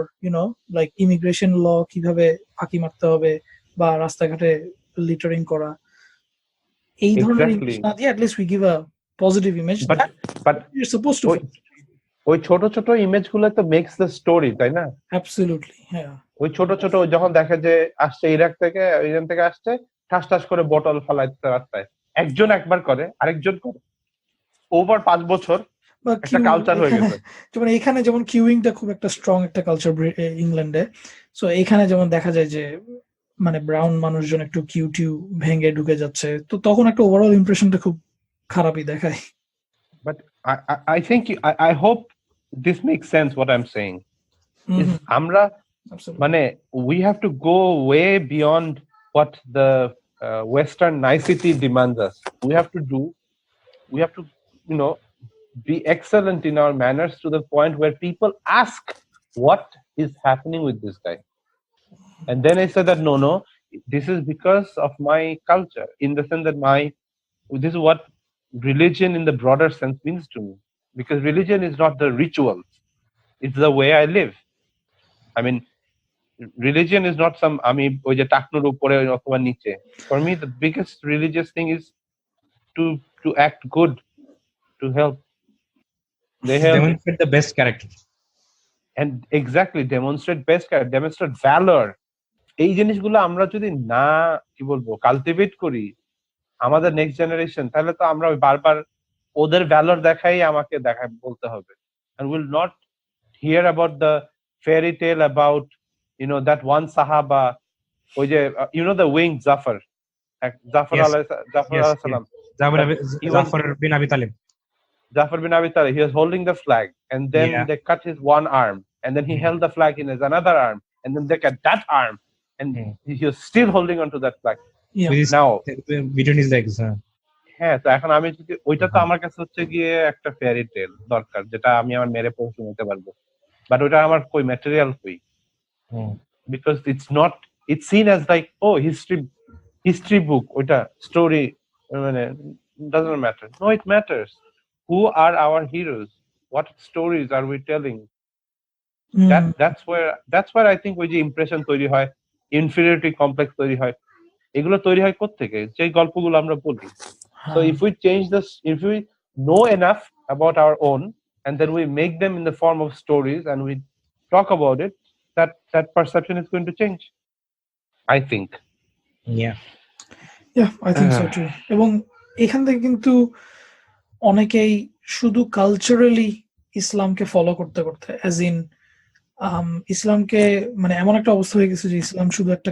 like immigration law কিভাবে ফাঁকি মারতে হবে বা রাস্তাঘাটে littering করা, এই ধরনের image না দিয়ে at least we give a positive image, but you're supposed to ওই ছোট ছোট ইমেজ গুলো তো মেক্স দ্য স্টোরি, তাই না? অ্যাবসলিউটলি, হ্যাঁ। ওই ছোট ছোট যখন দেখে যে আসছে ইরান থেকে আসছে, ঠাস ঠাস করে বটল ফালাইতে রাস্তায়, একজন একবার করে, আরেকজন করে, ওভার 5 বছর বা একটা কালচার হয়ে গেছে। যেমন এখানে যেমন কিউইংটা খুব একটা স্ট্রং একটা কালচার ইংল্যান্ডে। সো এখানে যেমন দেখা যায় যে মানে ব্রাউন মানুষজন একটু কিউ টিউ ভেঙে ঢুকে যাচ্ছে, তো তখন একটা ওভারঅল ইমপ্রেশনটা খুব খারাপই দেখায়। But I think I hope this makes sense what I'm saying. Is আমরা মানে we have to go way beyond what the Western nicety demands us. We have to be excellent in our manners to the point where people ask what is happening with this guy, and then I said that no, this is because of my culture, in the sense that this is what religion in the broader sense means to me, because religion is not the rituals, it's the way I live. I mean, religion is not some আমি ওই যে টাকনুর উপরে অথবা নিচে. For me the biggest religious thing is to act good, to help. They help demonstrate the best character, and exactly demonstrate best character, demonstrate valor. এই জিনিসগুলো আমরা যদি না কি বলবো কালটিভেট করি আমাদের নেক্সট জেনারেশন, তাহলে তো আমরা বারবার ওদের ভ্যালর দেখাই আমাকে বলতে হবে, and will not hear about the fairy tale about that one sahaba, ওই যে the winged Zafar Yes. alayhi salam. Zafar bin Abi Talib. Zafar bin Abi Talib, he was holding the flag, and then they cut his one arm, and then he held the flag in his another arm, and then they cut that arm, and he was still holding onto that flag. Now between his legs. হ্যাঁ, তো এখন আমি যদি ওইটা তো আমার কাছে হচ্ছে গিয়ে একটা ফেয়ারি টেল দরকার, যেটা আমি আমার মেরে পড়ে শুনতে পারবো, বাট ওইটা আমার কই ম্যাটেরিয়াল কই, because it's seen as like history book, ওইটা স্টোরি মানে doesn't matter. No, it matters. Who are our heroes? What stories are we telling? That's where I think ওই যে ইমপ্রেশন তৈরি হয়, ইনফিরিয়রিটি কমপ্লেক্স তৈরি হয়, এগুলো তৈরি হয় কোত্থেকে? যে গল্পগুলো আমরা বলি. So if we know enough about our own, and then we make them in the form of stories and we talk about it, that perception is going to change, I think. Yeah, I think so too. এবং এখান থেকে কিন্তু অনেকেই শুধু culturally ইসলামকে follow করতে করতে, as in ইসলামকে মানে এমন একটা অবস্থা হয়ে গেছে যে ইসলাম শুধু একটা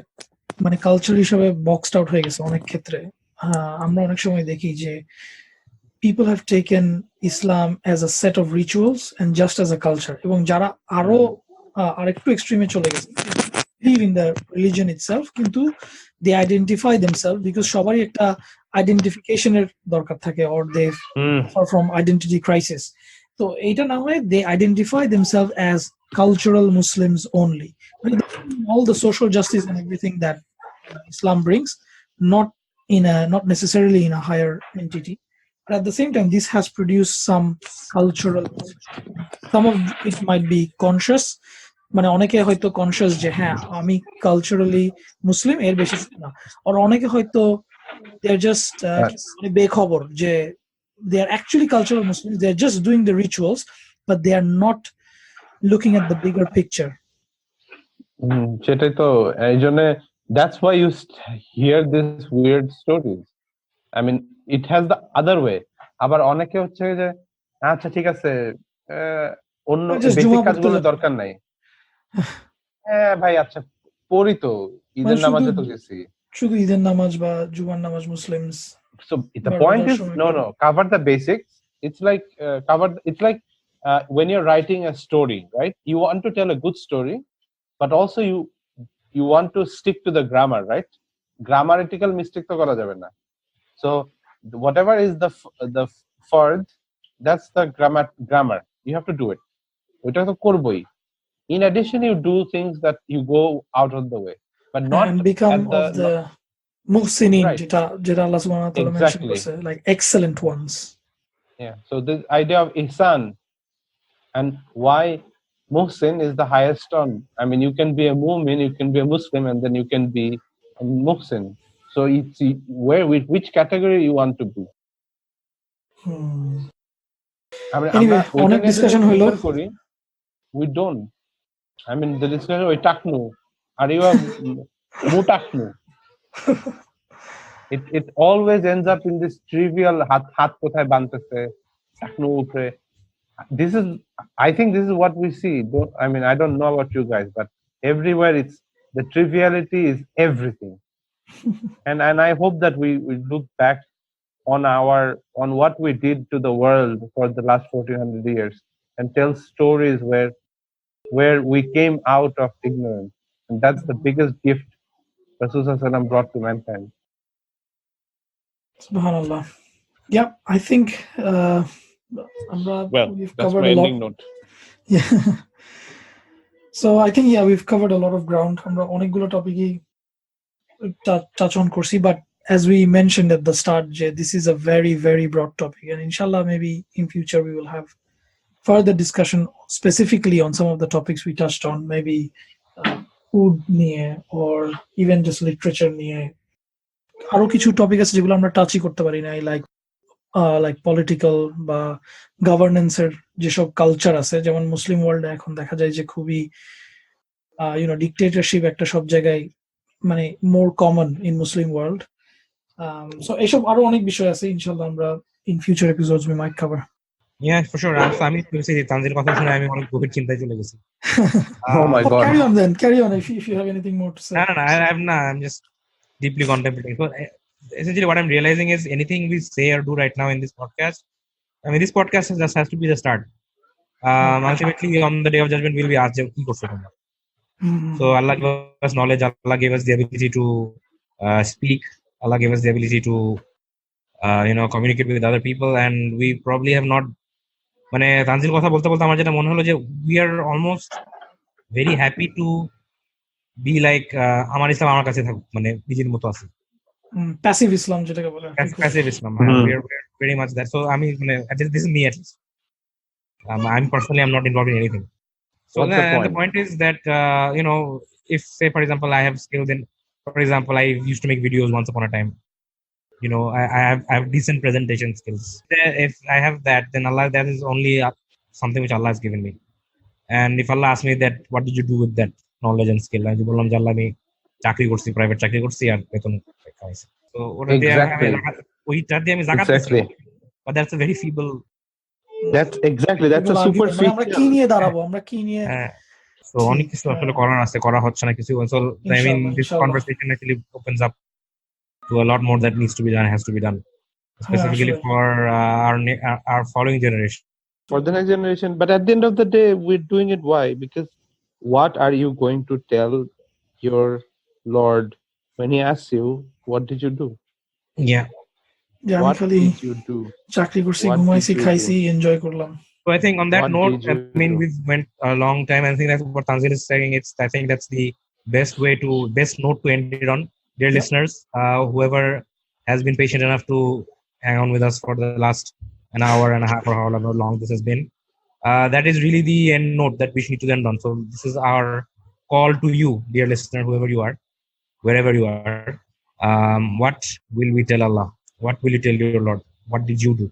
মানে কালচার হিসেবে বক্সড আউট হয়ে গেছে অনেক ক্ষেত্রে। আমরা অনেক সময় দেখি যে people have taken Islam as a set of rituals and just as a culture, এবং যারা আরো আরেকটু এক্সট্রিমে চলে গেছে, believe in the religion itself, কিন্তু they identify themselves because সবারই একটা আইডেন্টিফিকেশনের দরকার থাকে, or they suffer from identity crisis. তো এইটা না হয় they identify themselves as cultural Muslims only, all the social justice and everything that Islam brings, not necessarily in a higher entity, but at the same time this has produced some cultural, some of it might be conscious, মানে অনেকে হয়তো conscious যে হ্যাঁ আমি culturally মুসলিম, এর বেশি না, আর অনেকে হয়তো they are just বেখবর যে they are actually cultural Muslims, they are just doing the rituals but they are not looking at the bigger picture. সেটাই তো, এই জন্য that's why you hear these weird stories. I mean it has the other way. আবার অনেকে হচ্ছে যে আচ্ছা ঠিক আছে অন্য বেসিক কাজগুলো দরকার নাই, হ্যাঁ ভাই আচ্ছা পড়ি তো, ঈদের নামাজে তো গেছি, শুধু ঈদের নামাজ বা জুমার নামাজ Muslims. So the point is no, cover the basics. It's like when you're writing a story, right? You want to tell a good story, but also you want to stick to the grammar, right? Grammatical mistake to kora jabe na. So whatever is the fard, that's the grammar. You have to do it. Oita to korboi. In addition, you do things that you go out of the way, but not and become of the muhsinin, jeta Allah subhanahu wa ta'ala exactly. mentioned, like excellent ones. Yeah. So this idea of ihsan, and why muhsin is the highest on. I mean, you can be a mu'min, you can be a Muslim, and then you can be a muhsin. So it's which category you want to be. I mean, Anyway, অনেক discussion হইলো। We don't. I mean, the discussion we taknu. Are you a mutaknu? It always ends up in this trivial hat kothay bantese taknu upre. I think this is what we see. I don't know about you guys, but everywhere the triviality is everything. and I hope that we look back on what we did to the world for the last 1400 years and tell stories where we came out of ignorance, and that's the biggest gift Rasulullah brought to mankind. Subhanallah. Yeah, I think we've That's covered my a lot. ending note. Yeah. So I think we've covered a lot of ground. আমরা অনেকগুলো টপিকই touch on করছি, but as we mentioned at the start, this is a very, very broad topic, and inshallah maybe in future we will have further discussion specifically on some of the topics we touched on, maybe food নিয়ে or even just literature নিয়ে। আরো কিছু topic আছে যেগুলো আমরা টাচই করতে পারি না, লাইক পলিটিক্যাল বা গভর্নেন্সের যেসব কালচার আছে, যেমন মুসলিম ওয়ার্ল্ডে এখন দেখা যায় যে খুবই ডিক্টেটরশিপ একটা সব জায়গায় মানে more common in Muslim world. So এইসব আরো অনেক বিষয় আছে, ইনশাআল্লাহ আমরা in future episodes we might cover. Yeah, for sure. আমি তানজির কথা শুনে আমি অনেক গভীর চিন্তায় চলে গেছি। Oh my God. Carry on if you have anything more to say. No, I'm just deeply contemplating. So essentially what I'm realizing is anything we say or do right now in this podcast, I mean, this podcast just has to be the start. Ultimately on the day of judgment we'll be asked ki korcho tombra. So Allah gave us knowledge, Allah gave us the ability to speak, Allah gave us the ability to communicate with other people, and we probably have not, মানে তানজিল কথা বলতে বলতে আমার যেটা মনে হলো যে we are almost very happy to be like আমার ইসলাম আমার কাছে থাকুক, মানে নিজের মতো আছে, প্যাসিভ ইসলাম যেটাকে বলে, passive Islam. We are very much that. So I mean, this is me at least. I'm personally, I'm not involved in anything. So the point is that if say for example I have skills in, for example, I used to make videos once upon a time. I have decent presentation skills. If I have that, then Allah, that is only something which Allah has given me. And if Allah asks me that, what did you do with that knowledge and skill? আমি বললাম যে আল্লাহ আমি চাকরি করছি, private চাকরি করছি আর বেতন খাইছি। তো ওটা দিয়ে ওইটা দিয়ে আমি যাকাত দিচ্ছি, but that's a very feeble. That's a superficial. আমরা কি নিয়ে দাঁড়াবো, আমরা কি নিয়ে, so অনেক কিছু আসলে করার আছে, করা হচ্ছে না কিছু। So I mean, this conversation actually opens up to a lot more that needs to be done, has to be done, specifically for our following generation, for the next generation. But at the end of the day, we're doing it why? Because what are you going to tell your Lord when he asks you, what did you do? What did you do? চাকরি করছি, ঘুমাইছি, খাইছি, enjoy করলাম। So I think on that note, I mean, we've went a long time. I think that's what Tanzil is saying. I think that's the best note to end it on. Dear listeners, whoever has been patient enough to hang on with us for the last an hour and a half or however long this has been, that is really the end note that we need to end on. So this is our call to you, dear listener, whoever you are, wherever you are. What will we tell Allah? What will you tell your Lord? What did you do?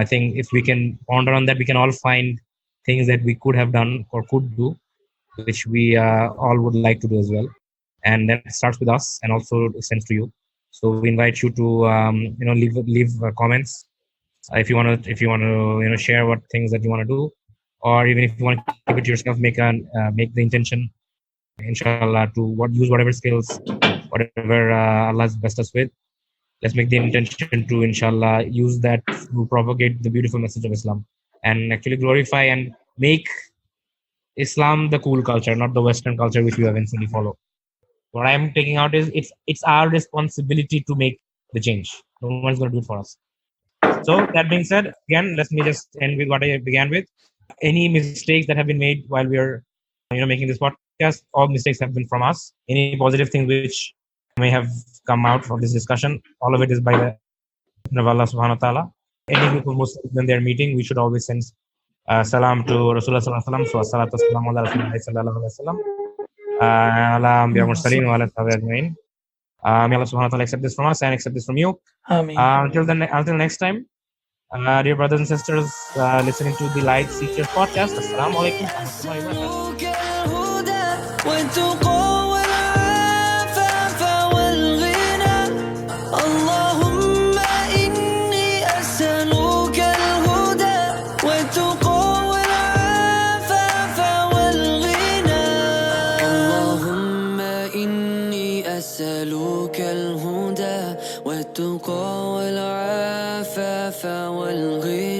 I think if we can ponder on that, we can all find things that we could have done or could do, which we all would like to do as well. And that starts with us and also extends to you. So we invite you to leave comments if you want to share what things that you want to do, or even if you want to keep it to yourself, make the intention, inshallah, to use whatever skills, whatever Allah has blessed us with. Let's make the intention to, inshallah, use that to propagate the beautiful message of Islam and actually glorify and make Islam the cool culture, not the Western culture which we eventually follow. What I'm taking out is it's our responsibility to make the change. No one's going to do it for us. So that being said, again, let me just end with what I began with. Any mistakes that have been made while we are making this podcast, all mistakes have been from us. Any positive things which may have come out from this discussion, all of it is by the of Allah subhanahu wa ta'ala. Any group of Muslims when they're meeting, we should always send salam to Rasulullah sallallahu alaihi wasallam. So salatu wassalamu ala Rasulullah sallallahu alaihi wasallam. Ala anbiya mursalin wa ala tabi'in ajma'in. May Allah subhanahu wa ta'ala accept this from us and accept this from you. Ameen. Until next time, Dear brothers and sisters, listening to the LightSeekers podcast. Assalamu alaikum wa rahmatullahi wa barakatuh. والتقى والعفاف والغنى اللهم إني أسألك الهدى والتقى والعفاف والغنى اللهم إني أسألك الهدى والتقى والعفاف والغنى